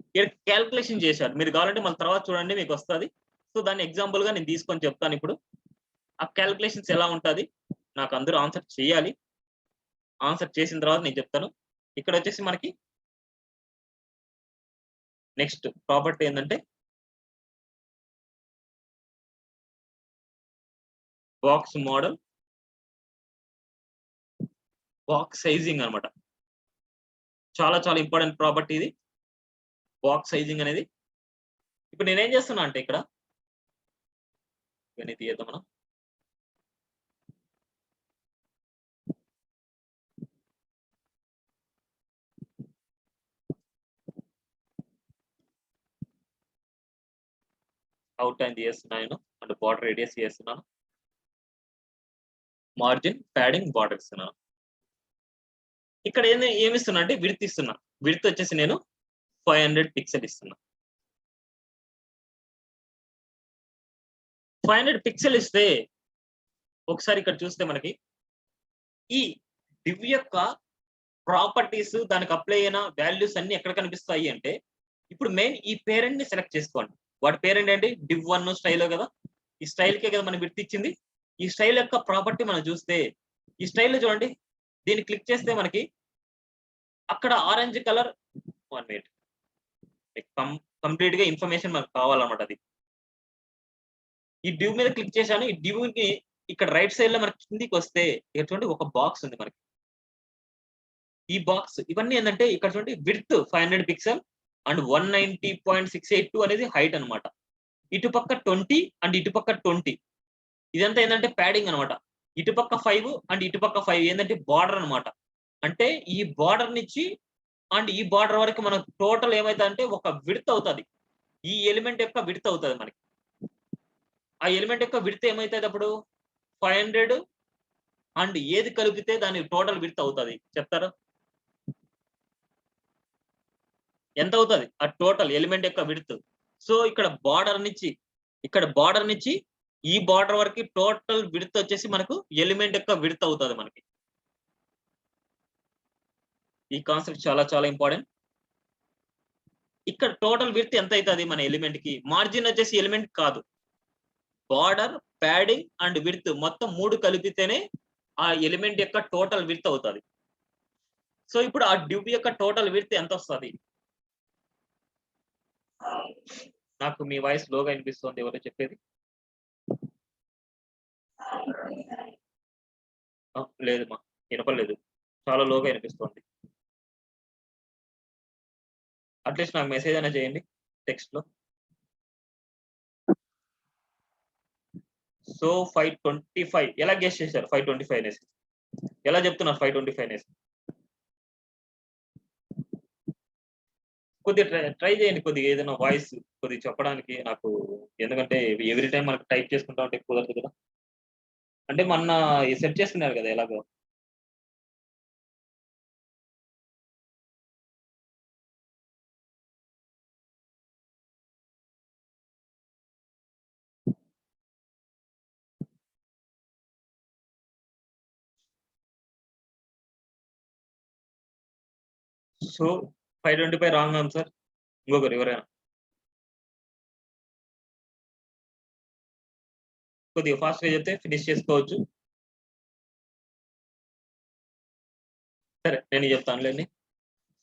ఇక్కడ కాలిక్యులేషన్ చేశారు. మీరు కావాలంటే మళ్ళీ తర్వాత చూడండి మీకొస్తది. సో దాన్ని ఎగ్జాంపుల్‌గా నేను తీసుకొని చెప్తానిప్పుడు. ఆ కాలిక్యులేషన్స్ ఎలా ఉంటది? నాకు అందరూ ఆన్సర్ చేయాలి. ఆన్సర్ చేసిన తర్వాత నేను చెప్తాను. ఇక్కడొచ్చేసి మనకి నెక్స్ట్ ప్రాపర్టీ ఏందంటే బాక్స్ మోడల్, బాక్స్ సైజింగ్ అన్నమాట. చాలా చాలా ఇంపార్టెంట్ ప్రాపర్టీ ఇది. బాక్స్ సైజింగ్ అనేది. ఇప్పుడు నేనేం చేస్తున్నా అంటే ఇక్కడ ఇవన్నీ తీయేద్దాం మనం. అవుట్‌లైన్ తీయేస్తున్నాను అండ్ బార్డర్ రేడియస్ తీయేస్తున్నాను. మార్జిన్, ప్యాడింగ్, బార్డర్ ఇస్తున్నాను. ఇక్కడ ఏమిస్తున్నా అంటే విడ్త్ ఇస్తున్నా. విడ్త్ వచ్చేసి నేను 500 పిక్సెల్ ఇస్తున్నా. 500 పిక్సెల్ ఇస్తే ఒకసారి ఇక్కడ చూస్తే మనకి ఈ డివ్ యొక్క ప్రాపర్టీస్ దానికి అప్లై అయిన వాల్యూస్ అన్ని ఎక్కడ కనిపిస్తాయి అంటే ఇప్పుడు మెయిన్ ఈ పేరెంట్ ని సెలెక్ట్ చేసుకోండి. వాటి పేరెంట్ ఏంటి? div1 స్టైల్ కదా. ఈ స్టైల్ కే కదా మనం విడ్త్ ఇచ్చింది. ఈ స్టైల్ యొక్క ప్రాపర్టీ మనం చూస్తే ఈ స్టైల్ చూడండి. దీన్ని క్లిక్ చేస్తే మనకి అక్కడ ఆరెంజ్ కలర్ 1 మినిట్ కంప్లీట్ గా ఇన్ఫర్మేషన్ మనకు కావాలన్నమాట అది. ఈ డివ్ మీద క్లిక్ చేశాను. ఈ డివ్ కి ఇక్కడ రైట్ సైడ్ లో మనకి కిందికి వస్తే ఇక్కడ చూడండి ఒక బాక్స్ ఉంది మనకి. ఈ బాక్స్ ఇవన్నీ ఏంటంటే ఇక్కడ చూడండి విడ్త్ 500 పిక్సెల్ అండ్ 190.682 అనేది హైట్ అన్నమాట. ఇటుపక్క 20 అండ్ ఇటుపక్క 20. ఇదంతా ఏంటంటే ప్యాడింగ్ అన్నమాట. ఇటుపక్క 5 అండ్ ఇటుపక్క 5 ఏంటంటే బార్డర్ అన్నమాట. అంటే ఈ బార్డర్ నుంచి అండ్ ఈ బార్డర్ వరకు మనకు టోటల్ ఏమైతదంటే ఒక విడ్త్ అవుతది. ఈ ఎలిమెంట్ యొక్క విడ్త్ అవుతది మనకి. ఆ ఎలిమెంట్ యొక్క విడ్త్ ఏమైతది అప్పుడు 500 అండ్ ఏది కలిపితే దాని టోటల్ విడ్త్ అవుతది చెప్తారా? ఎంత అవుతది? ఆ టోటల్ ఎలిమెంట్ యొక్క విడ్త్. సో ఇక్కడ బార్డర్ నుంచి ఈ బార్డర్ వరకి టోటల్ విడ్త్ వచ్చేసి మనకు ఎలిమెంట్ యొక్క విడ్త్ అవుతది మనకి. ఈ కాన్సెప్ట్ చాలా చాలా ఇంపార్టెంట్. ఇక్కడ టోటల్ విడ్త్ ఎంత అయితది మన ఎలిమెంట్ కి? మార్జిన్ వచ్చేసి ఎలిమెంట్ కాదు. బార్డర్, ప్యాడింగ్ అండ్ విడ్త్ మొత్తం 3 కలిపితేనే ఆ ఎలిమెంట్ యొక్క టోటల్ విడ్త్ అవుతది. సో ఇప్పుడు ఆ డివ్ యొక్క టోటల్ విడ్త్ ఎంత వస్తది? నాకు మీ వాయిస్ లోగా వినిపిస్తుంది. ఎవరో చెప్పేది? లేదమ్మా. వినపడలేదు. చాలా లోగా వినిపిస్తుంది. అట్లీస్ట్ నాకు మెసేజ్ అయినా చేయండి టెక్స్ట్‌లో. సో 525 ఎలా గెస్ చేశారు 525 అనేసి? ఎలా చెప్తున్నారు 525 అనేసి? కొద్దిగా ట్రై చేయండి. కొద్దిగా ఏదైనా వాయిస్ కొద్దిగా చెప్పడానికి నాకు. ఎందుకంటే ఎవ్రీ టైమ్ మనకు టైప్ చేసుకుంటా ఉంటే కుదరదు కదా! అంటే మొన్న సెట్ చేసుకున్నారు కదా ఎలాగో. So 525 wrong answer. ఇంకొకరు ఎవరైనా? కొద్దిగా ఫాస్ట్‌గా చెప్తే ఫినిష్ చేసుకోవచ్చు. సరే నేను చెప్తానులెండి.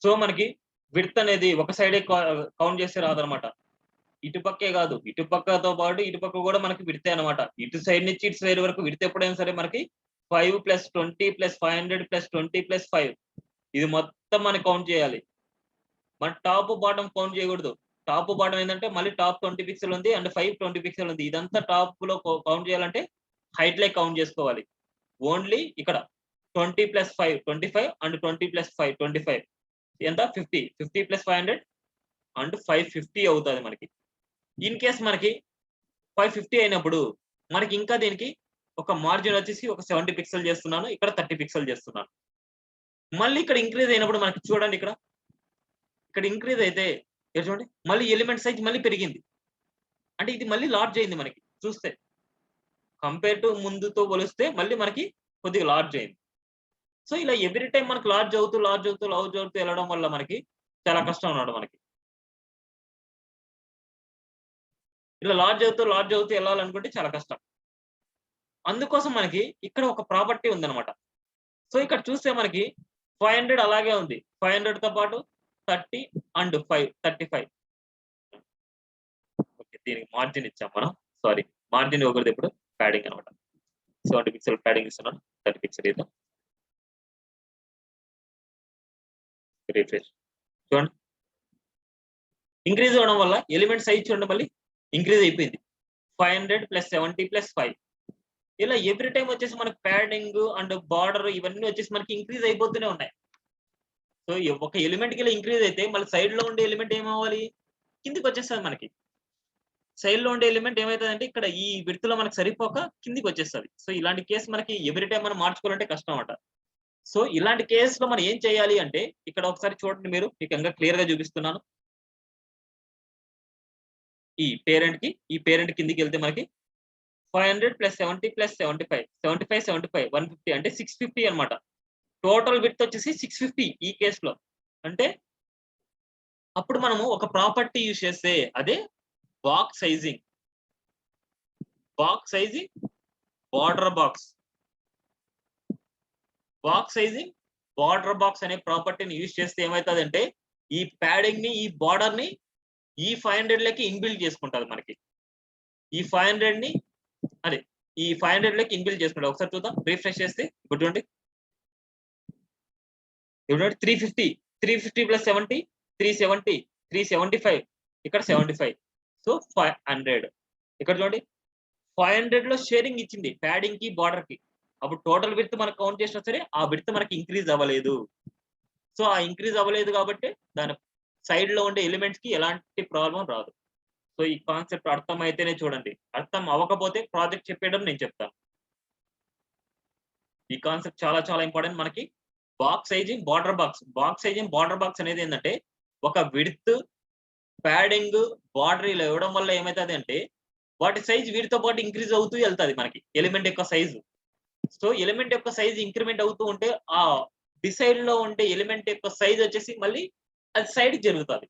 సో మనకి విడ్త్ అనేది ఒక సైడే కౌంట్ చేస్తే రాదనమాట. ఇటుపక్కే కాదు, ఇటుపక్కతో పాటు ఇటుపక్క కూడా మనకి విడతే అనమాట. ఇటు సైడ్ నుంచి ఇటు సైడ్ వరకు విడత ఎప్పుడైనా సరే మనకి 5 + 20 + 500 + 20 + 5 ఇది మొత్తం మనం కౌంట్ చేయాలి. మన టాప్ బాటమ్ కౌంట్ చేయకూడదు. టాప్ బాటమ్ ఏంటంటే మళ్ళీ టాప్ 20 పిక్సెల్ ఉంది అండ్ 5 20 పిక్సెల్ ఉంది. ఇదంతా టాప్ లో కౌంట్ చేయాలంటే హైట్ లైక్ కౌంట్ చేసుకోవాలి. ఓన్లీ ఇక్కడ 20 + 5 25 అండ్ 20 + 5 25 ఎంత 50 50 + 500 అండ్ 550 అవుతుంది మనకి. ఇన్ కేస్ మనకి 550 అయినప్పుడు మనకి ఇంకా దీనికి ఒక మార్జిన్ వచ్చేసి ఒక 70 పిక్సెల్ చేస్తున్నాను. ఇక్కడ 30 పిక్సెల్ చేస్తున్నాను. మళ్ళీ ఇక్కడ ఇంక్రీజ్ అయినప్పుడు మనకి చూడండి ఇక్కడ ఇంక్రీజ్ అయితే ఇక్కడ చూడండి మళ్ళీ ఎలిమెంట్ సైజ్ మళ్ళీ పెరిగింది. అంటే ఇది మళ్ళీ లార్జ్ అయింది మనకి చూస్తే. కంపేర్ టు ముందుతో పోలిస్తే మళ్ళీ మనకి కొద్దిగా లార్జ్ అయింది. సో ఇలా ఎవ్రీ టైం మనకి లార్జ్ అవుతూ వెళ్ళడం వల్ల మనకి చాలా కష్టం అన్నమాట మనకి. ఇలా లార్జ్ అవుతూ వెళ్ళాలనుకుంటే చాలా కష్టం. అందుకోసం మనకి ఇక్కడ ఒక ప్రాపర్టీ ఉందన్నమాట. సో ఇక్కడ చూస్తే మనకి 500 అలాగే ఉంది. 500 తో పాటు 30 అండ్ 5 35. ఓకే, దీనికి మార్జిన్ ఇచ్చాం మనం. సారీ, మార్జిన్ ఇవ్వకూడదు ఇప్పుడు, ప్యాడింగ్ అనమాట. 70 పిక్సెల్ ప్యాడింగ్ ఇస్తున్నాను. 30 పిక్సెల్ ఇద్దాం. రిఫ్రెష్ చూడండి, ఇంక్రీజ్ అవ్వడం వల్ల ఎలిమెంట్ సైజ్ చూడండి మళ్ళీ ఇంక్రీజ్ అయిపోయింది. 500 + 70 + 5 ఇలా ఎవ్రీ టైం వచ్చేసి మనకి ప్యాడింగ్ అండ్ బార్డర్ ఇవన్నీ వచ్చేసి మనకి ఇంక్రీజ్ అయిపోతూనే ఉన్నాయి. సో ఒక ఎలిమెంట్ కి ఇలా ఇంక్రీజ్ అయితే మళ్ళీ సైడ్ లో ఉండే ఎలిమెంట్ ఏమవ్వాలి, కిందికి వచ్చేస్తుంది మనకి. సైడ్ లో ఉండే ఎలిమెంట్ ఏమవుతుందంటే ఇక్కడ ఈ విడ్త్ లో మనకి సరిపోక కిందికి వచ్చేస్తుంది. సో ఇలాంటి కేసు మనకి ఎవ్రీ టైం మనం మార్చుకోవాలంటే కష్టం అన్నమాట. సో ఇలాంటి కేసులో మనం ఏం చేయాలి అంటే ఇక్కడ ఒకసారి చూడండి, మీరు మీకు ఇంకా క్లియర్ గా చూపిస్తున్నాను. ఈ పేరెంట్ కిందికి వెళ్తే మనకి 500 + 70 + 75 75 75 150 అంటే 650 అన్నమాట. టోటల్ విడ్త్ వచ్చేసి 650 ఈ కేసులో. అంటే అప్పుడు మనము ఒక ప్రాపర్టీ యూజ్ చేస్తే అదే బాక్స్ సైజింగ్ బార్డర్ బాక్స్ అనే ప్రాపర్టీని యూజ్ చేస్తే ఏమవుతుందంటే ఈ ప్యాడింగ్ ని ఈ బార్డర్ ని ఈ 500 లకి ఇన్బిల్డ్ చేసుకుంటుంది మనకి. ఈ 500 ని ఈ 500 లకి ఇన్బిల్డ్ చేసుకుంటాం. ఒకసారి చూద్దాం, రిఫ్రెష్ చేస్తే ఇప్పుడు చూడండి 350 + 70 370 375 ఇక్కడ 75. సో 500 ఇక్కడ చూడండి 500 లో షేరింగ్ ఇచ్చింది ప్యాడింగ్ కి బార్డర్ కి. అప్పుడు టోటల్ విడ్త్ మనకు కౌంట్ చేసినా సరే ఆ విడ్త్ మనకి ఇంక్రీజ్ అవ్వలేదు. సో ఆ ఇంక్రీజ్ అవ్వలేదు కాబట్టి దాని సైడ్ లో ఉండే ఎలిమెంట్స్ కి ఎలాంటి ప్రాబ్లం రాదు. సో ఈ కాన్సెప్ట్ అర్థం అయితేనే చూడండి, అర్థం అవ్వకపోతే ప్రాజెక్ట్ చెప్పేయడం నేను చెప్తాను. ఈ కాన్సెప్ట్ చాలా చాలా ఇంపార్టెంట్ మనకి. బాక్స్ సైజింగ్ బార్డర్ బాక్స్ అనేది ఏంటంటే ఒక విడ్త్ ప్యాడింగ్ బార్డర్ ఇలా ఇవ్వడం వల్ల ఏమవుతుంది అంటే వాటి సైజ్ వీటితో పాటు ఇంక్రీజ్ అవుతూ వెళ్తుంది మనకి ఎలిమెంట్ యొక్క సైజు. సో ఎలిమెంట్ యొక్క సైజ్ ఇంక్రిమెంట్ అవుతూ ఉంటే ఆ డిసైడ్ లో ఉండే ఎలిమెంట్ యొక్క సైజ్ వచ్చేసి మళ్ళీ అది సైడ్ జరుగుతుంది.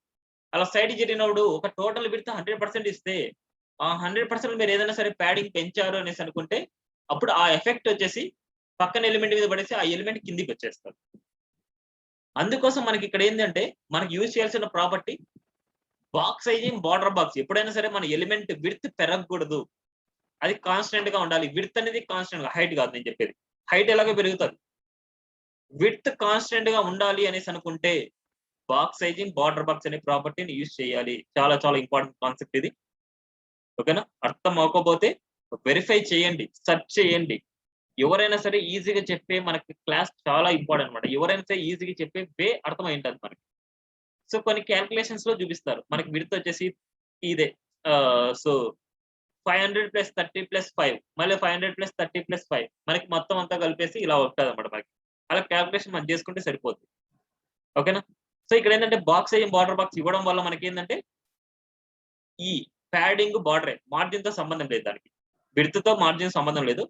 అలా సైడ్ జరిగినప్పుడు ఒక టోటల్ విడ్త్ 100% ఇస్తే ఆ 100% మీరు ఏదైనా సరే ప్యాడింగ్ పెంచారు అనేసి అనుకుంటే అప్పుడు ఆ ఎఫెక్ట్ వచ్చేసి పక్కన ఎలిమెంట్ మీద పడేసి ఆ ఎలిమెంట్ కిందికి వచ్చేస్తుంది. అందుకోసం మనకి ఇక్కడ ఏంటంటే మనకి యూజ్ చేయాల్సిన property box sizing border box. ఎప్పుడైనా సరే మన ఎలిమెంట్ విడ్త్ పెరగకూడదు, అది కాన్స్టెంట్ గా ఉండాలి. విడ్త్ అనేది కాన్స్టెంట్ గా, హైట్ కాదు నేను చెప్పేది. హైట్ ఎలాగో పెరుగుతుంది, విడ్త్ కాన్స్టెంట్ గా ఉండాలి అనేసి అనుకుంటే బాక్స్ సైజింగ్ బార్డర్ బాక్స్ అనే ప్రాపర్టీని యూజ్ చేయాలి. చాలా చాలా ఇంపార్టెంట్ కాన్సెప్ట్ ఇది. ఓకేనా, అర్థం అవ్వకపోతే వెరిఫై చేయండి, సెర్చ్ చేయండి. ఎవరైనా సరే ఈజీగా చెప్పే మనకి క్లాస్ చాలా ఇంపార్టెంట్ అనమాట. ఎవరైనా సరే ఈజీగా చెప్పే వే అర్థమై ఉంటుంది మనకి. సో కొన్ని క్యాల్కులేషన్స్ లో చూపిస్తారు మనకి విడ్త్ వచ్చేసి ఇదే. సో 500 + 30 + 5 మళ్ళీ 500 + 30 + 5 మనకి మొత్తం అంతా కలిపేసి ఇలా ఉంటుంది అనమాట మనకి. అలా క్యాల్కులేషన్ మనం చేసుకుంటే సరిపోతుంది. ఓకేనా. సో ఇక్కడ ఏంటంటే బాక్స్ సైజ్ బార్డర్ బాక్స్ ఇవ్వడం వల్ల మనకి ఏంటంటే ఈ ప్యాడింగ్ బార్డరే, మార్జిన్ తో సంబంధం లేదు దానికి, విడ్త్ తో మార్జిన్ సంబంధం లేదు.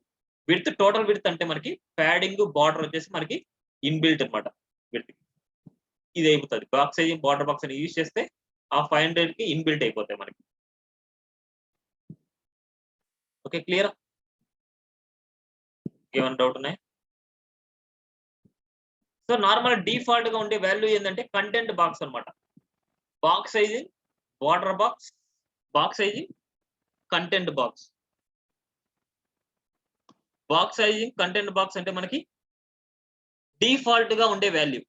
విడ్త్ టోటల్ విడ్త్ అంటే మనకి ప్యాడింగ్ బార్డర్ వచ్చేసి మనకి ఇన్బిల్ట్ అనమాట. విడ్త్ ఇది అయిపోతుంది. బాక్స్ సైజ్ బార్డర్ బాక్స్ అని యూజ్ చేస్తే ఆ 500 కి ఇన్బిల్ట్ అయిపోతాయి మనకి. Okay, clear? ఏమైనా డౌట్ ఉన్నాయి? సో నార్మల్ డిఫాల్ట్ గా ఉండే వాల్యూ ఏంటంటే కంటెంట్ బాక్స్ అన్నమాట. Box sizing, border box, box sizing, content box. Box sizing, content box అంటే మనకి డిఫాల్ట్ గా ఉండే వాల్యూ.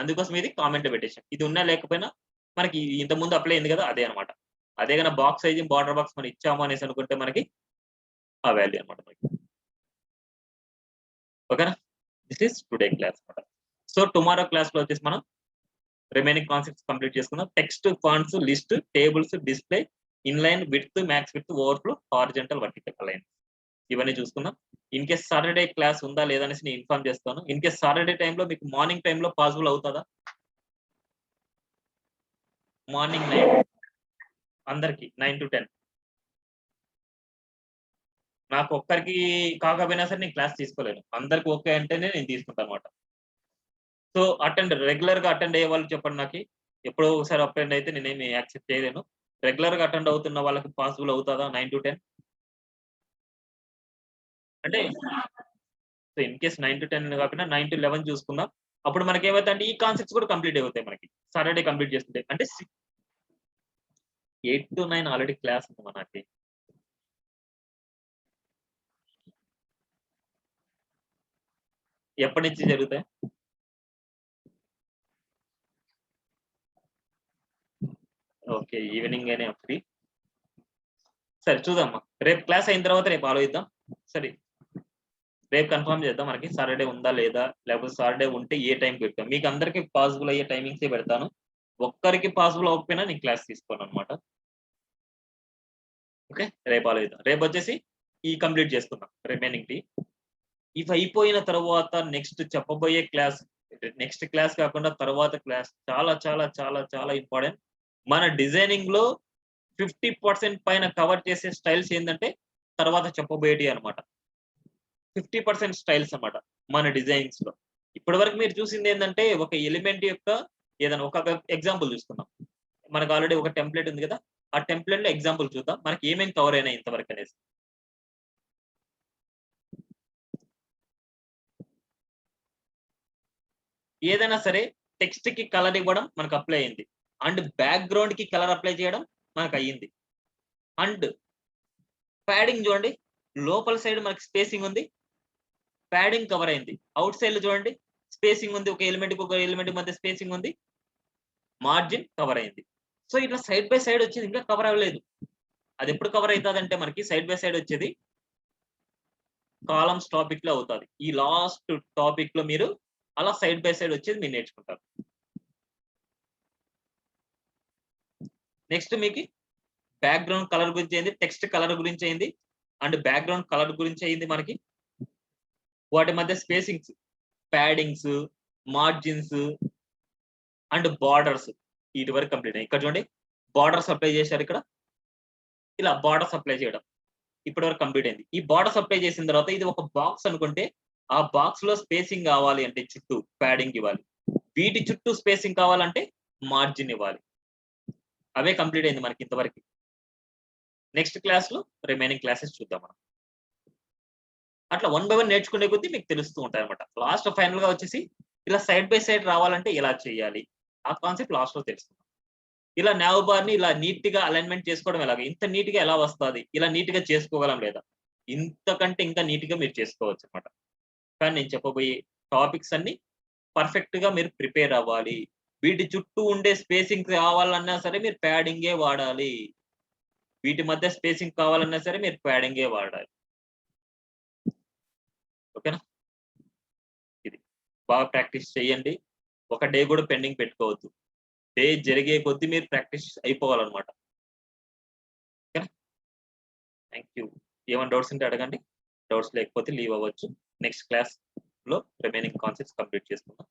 అందుకోసం ఇది కామెంట్ పెట్టేసాం. ఇది ఉన్నా లేకపోయినా మనకి ఇంత ముందు అప్లై అయింది కదా, అదే అన్నమాట. అదే గన బాక్స్ సైజింగ్, బార్డర్ బాక్స్ మనం ఇచ్చాము అనేసి అనుకుంటే మనకి ఆ వాల్యూ అన్నమాట మనకి. ఓకేనా? దిస్ ఈస్ టుడే క్లాస్ అన్నమాట. సో టుమారో క్లాస్ లో వచ్చేసి మనం రిమైనింగ్ కాన్సెప్ట్స్ కంప్లీట్ చేసుకుందాం. Text, fonts, list, tables, display, inline, width, max width, overflow, horizontal, vertical align, ఇవన్నీ చూసుకుందాం. ఇన్ కేస్ సాటర్డే క్లాస్ ఉందా లేదా అనేసి నేను ఇన్ఫార్మ్ చేస్తాను. ఇన్ కేస్ సాటర్డే టైంలో మీకు మార్నింగ్ టైంలో పాసిబుల్ అవుతుందా? మార్నింగ్ 9 అందరికి 9 to 10. నాకు ఒక్కరికి కాకపోయినా సరే నేను క్లాస్ తీసుకోలేను. అందరికి ఓకే అంటేనే నేను తీసుకుంటాను అనమాట. సో రెగ్యులర్ గా అటెండ్ అయ్యే వాళ్ళు చెప్పండి నాకు. ఎప్పుడో ఒకసారి అటెండ్ అయితే నేనేమి యాక్సెప్ట్ చేయలేను. రెగ్యులర్ గా అటెండ్ అవుతున్న వాళ్ళకి పాసిబుల్ అవుతుందా 9 to 10? అంటే సో ఇన్ కేస్ 9 to 10 కాకపోయినా 9 to 11 చూసుకుందాం. అప్పుడు మనకి ఏమైతే ఈ కాన్సెప్ట్స్ కూడా కంప్లీట్ అయిపోతాయి మనకి. సాటర్డే కంప్లీట్ చేసుకుంటే. అంటే 8 to 9 ఆల్రెడీ క్లాస్ ఉంది మనకి. ఎప్పటి నుంచి జరుగుతాయి? ఓకే, ఈవినింగ్ అయినా ఫ్రీ. సరే చూద్దామా. రేపు క్లాస్ అయిన తర్వాత రేపు ఆలోచిద్దాం. సరే రేపు కన్ఫర్మ్ చేద్దాం మనకి సాటర్డే ఉందా లేదా, లేకపోతే సాటర్డే ఉంటే ఏ టైం పెడతాం. మీకు అందరికి పాసిబుల్ అయ్యే టైమింగ్స్ పెడతాను. ఒక్కరికి పాసిబుల్ అవ్వకపోయినా నేను క్లాస్ తీసుకోను అనమాట. ఓకే, రేపు ఆలోచిద్దాం. రేపు వచ్చేసి ఈ కంప్లీట్ చేసుకుందాం రిమైనింగ్ టీ. ఇవి అయిపోయిన తర్వాత నెక్స్ట్ చెప్పబోయే క్లాస్, నెక్స్ట్ క్లాస్ కాకుండా తర్వాత క్లాస్ చాలా చాలా చాలా చాలా ఇంపార్టెంట్. మన డిజైనింగ్ లో 50% పైన కవర్ చేసే స్టైల్స్ ఏంటంటే తర్వాత చెప్పబోయేటి అనమాట. 50% స్టైల్స్ అన్నమాట మన డిజైన్స్ లో. ఇప్పటి వరకు మీరు చూసింది ఏంటంటే ఒక ఎలిమెంట్ యొక్క ఏదైనా ఒక ఎగ్జాంపుల్ చూసుకుందాం. మనకు ఆల్రెడీ ఒక టెంప్లెట్ ఉంది కదా, ఆ టెంప్లెట్ లో ఎగ్జాంపుల్ చూద్దాం మనకి ఏమేమి కవర్ అయినాయి ఇంతవరకు అనేసి. ఏదైనా సరే టెక్స్ట్ కి కలర్ ఇవ్వడం మనకు అప్లై అయింది. అండ్ బ్యాక్గ్రౌండ్ కి కలర్ అప్లై చేయడం మనకు అయ్యింది. అండ్ ప్యాడింగ్ చూడండి, లోపల సైడ్ మనకి స్పేసింగ్ ఉంది, ప్యాడింగ్ కవర్ అయింది. అవుట్ సైడ్ చూడండి స్పేసింగ్ ఉంది, ఒక ఎలిమెంట్ మధ్య స్పేసింగ్ ఉంది, మార్జిన్ కవర్ అయింది. సో ఇట్లా సైడ్ బై సైడ్ వచ్చేది ఇంకా కవర్ అవ్వలేదు. అది ఎప్పుడు కవర్ అవుతుంది అంటే మనకి సైడ్ బై సైడ్ వచ్చేది కాలమ్స్ టాపిక్ లో అవుతుంది. ఈ లాస్ట్ టాపిక్ లో మీరు అలా సైడ్ బై సైడ్ వచ్చేది మీరు నేర్చుకుంటారు. నెక్స్ట్ మీకు బ్యాక్గ్రౌండ్ కలర్ గురించి అయింది, టెక్స్ట్ కలర్ గురించి అయింది, అండ్ బ్యాక్గ్రౌండ్ కలర్ గురించి అయింది మనకి. వాటి మధ్య spacings, paddings, margins and borders వీటి వరకు కంప్లీట్ అయ్యి. ఇక్కడ చూడండి బార్డర్స్ అప్లై చేశారు. ఇక్కడ ఇలా బార్డర్స్ అప్లై చేయడం ఇప్పటి వరకు కంప్లీట్ అయింది. ఈ బార్డర్స్ అప్లై చేసిన తర్వాత ఇది ఒక బాక్స్ అనుకుంటే ఆ బాక్స్ లో స్పేసింగ్ కావాలి అంటే చుట్టూ ప్యాడింగ్ ఇవ్వాలి, వీటి చుట్టూ స్పేసింగ్ కావాలంటే మార్జిన్ ఇవ్వాలి. అవే కంప్లీట్ అయింది మనకి ఇంతవరకు. నెక్స్ట్ క్లాస్ లో రిమైనింగ్ క్లాసెస్ చూద్దాం మనం. అట్లా 1 by 1 నేర్చుకునే కొద్దీ మీకు తెలుస్తూ ఉంటాయి అనమాట. లాస్ట్ ఫైనల్ గా వచ్చేసి ఇలా సైడ్ బై సైడ్ రావాలంటే ఎలా చేయాలి, ఆ కాన్సెప్ట్ లాస్ట్ లో తెలుస్తుంది. ఇలా నావ్ బార్ ని ఇలా నీట్ గా అలైన్మెంట్ చేసుకోవడం ఎలాగ, ఇంత నీట్ గా ఎలా వస్తుంది, ఇలా నీట్ గా చేసుకోగలం లేదా, ఇంతకంటే ఇంకా నీట్ గా మీరు చేసుకోవచ్చు అనమాట. కానీ నేను చెప్పబోయే టాపిక్స్ అన్ని పర్ఫెక్ట్ గా మీరు ప్రిపేర్ అవ్వాలి. వీటి చుట్టూ ఉండే స్పేసింగ్ కావాలన్నా సరే మీరు ప్యాడింగే వాడాలి, వీటి మధ్య స్పేసింగ్ కావాలన్నా సరే మీరు ప్యాడింగే వాడాలి. ఓకేనా? ఇది బాగా ప్రాక్టీస్ చేయండి. ఒక డే కూడా పెండింగ్ పెట్టుకోవద్దు. డే జరిగే కొద్దీ మీరు ప్రాక్టీస్ అయిపోవాలన్నమాట. ఓకేనా? Thank you. ఏమైనా డౌట్స్ ఉంటే అడగండి, డౌట్స్ లేకపోతే లీవ్ అవ్వచ్చు. నెక్స్ట్ క్లాస్ లో రిమైనింగ్ కాన్సెప్ట్స్ కంప్లీట్ చేసుకుందాం.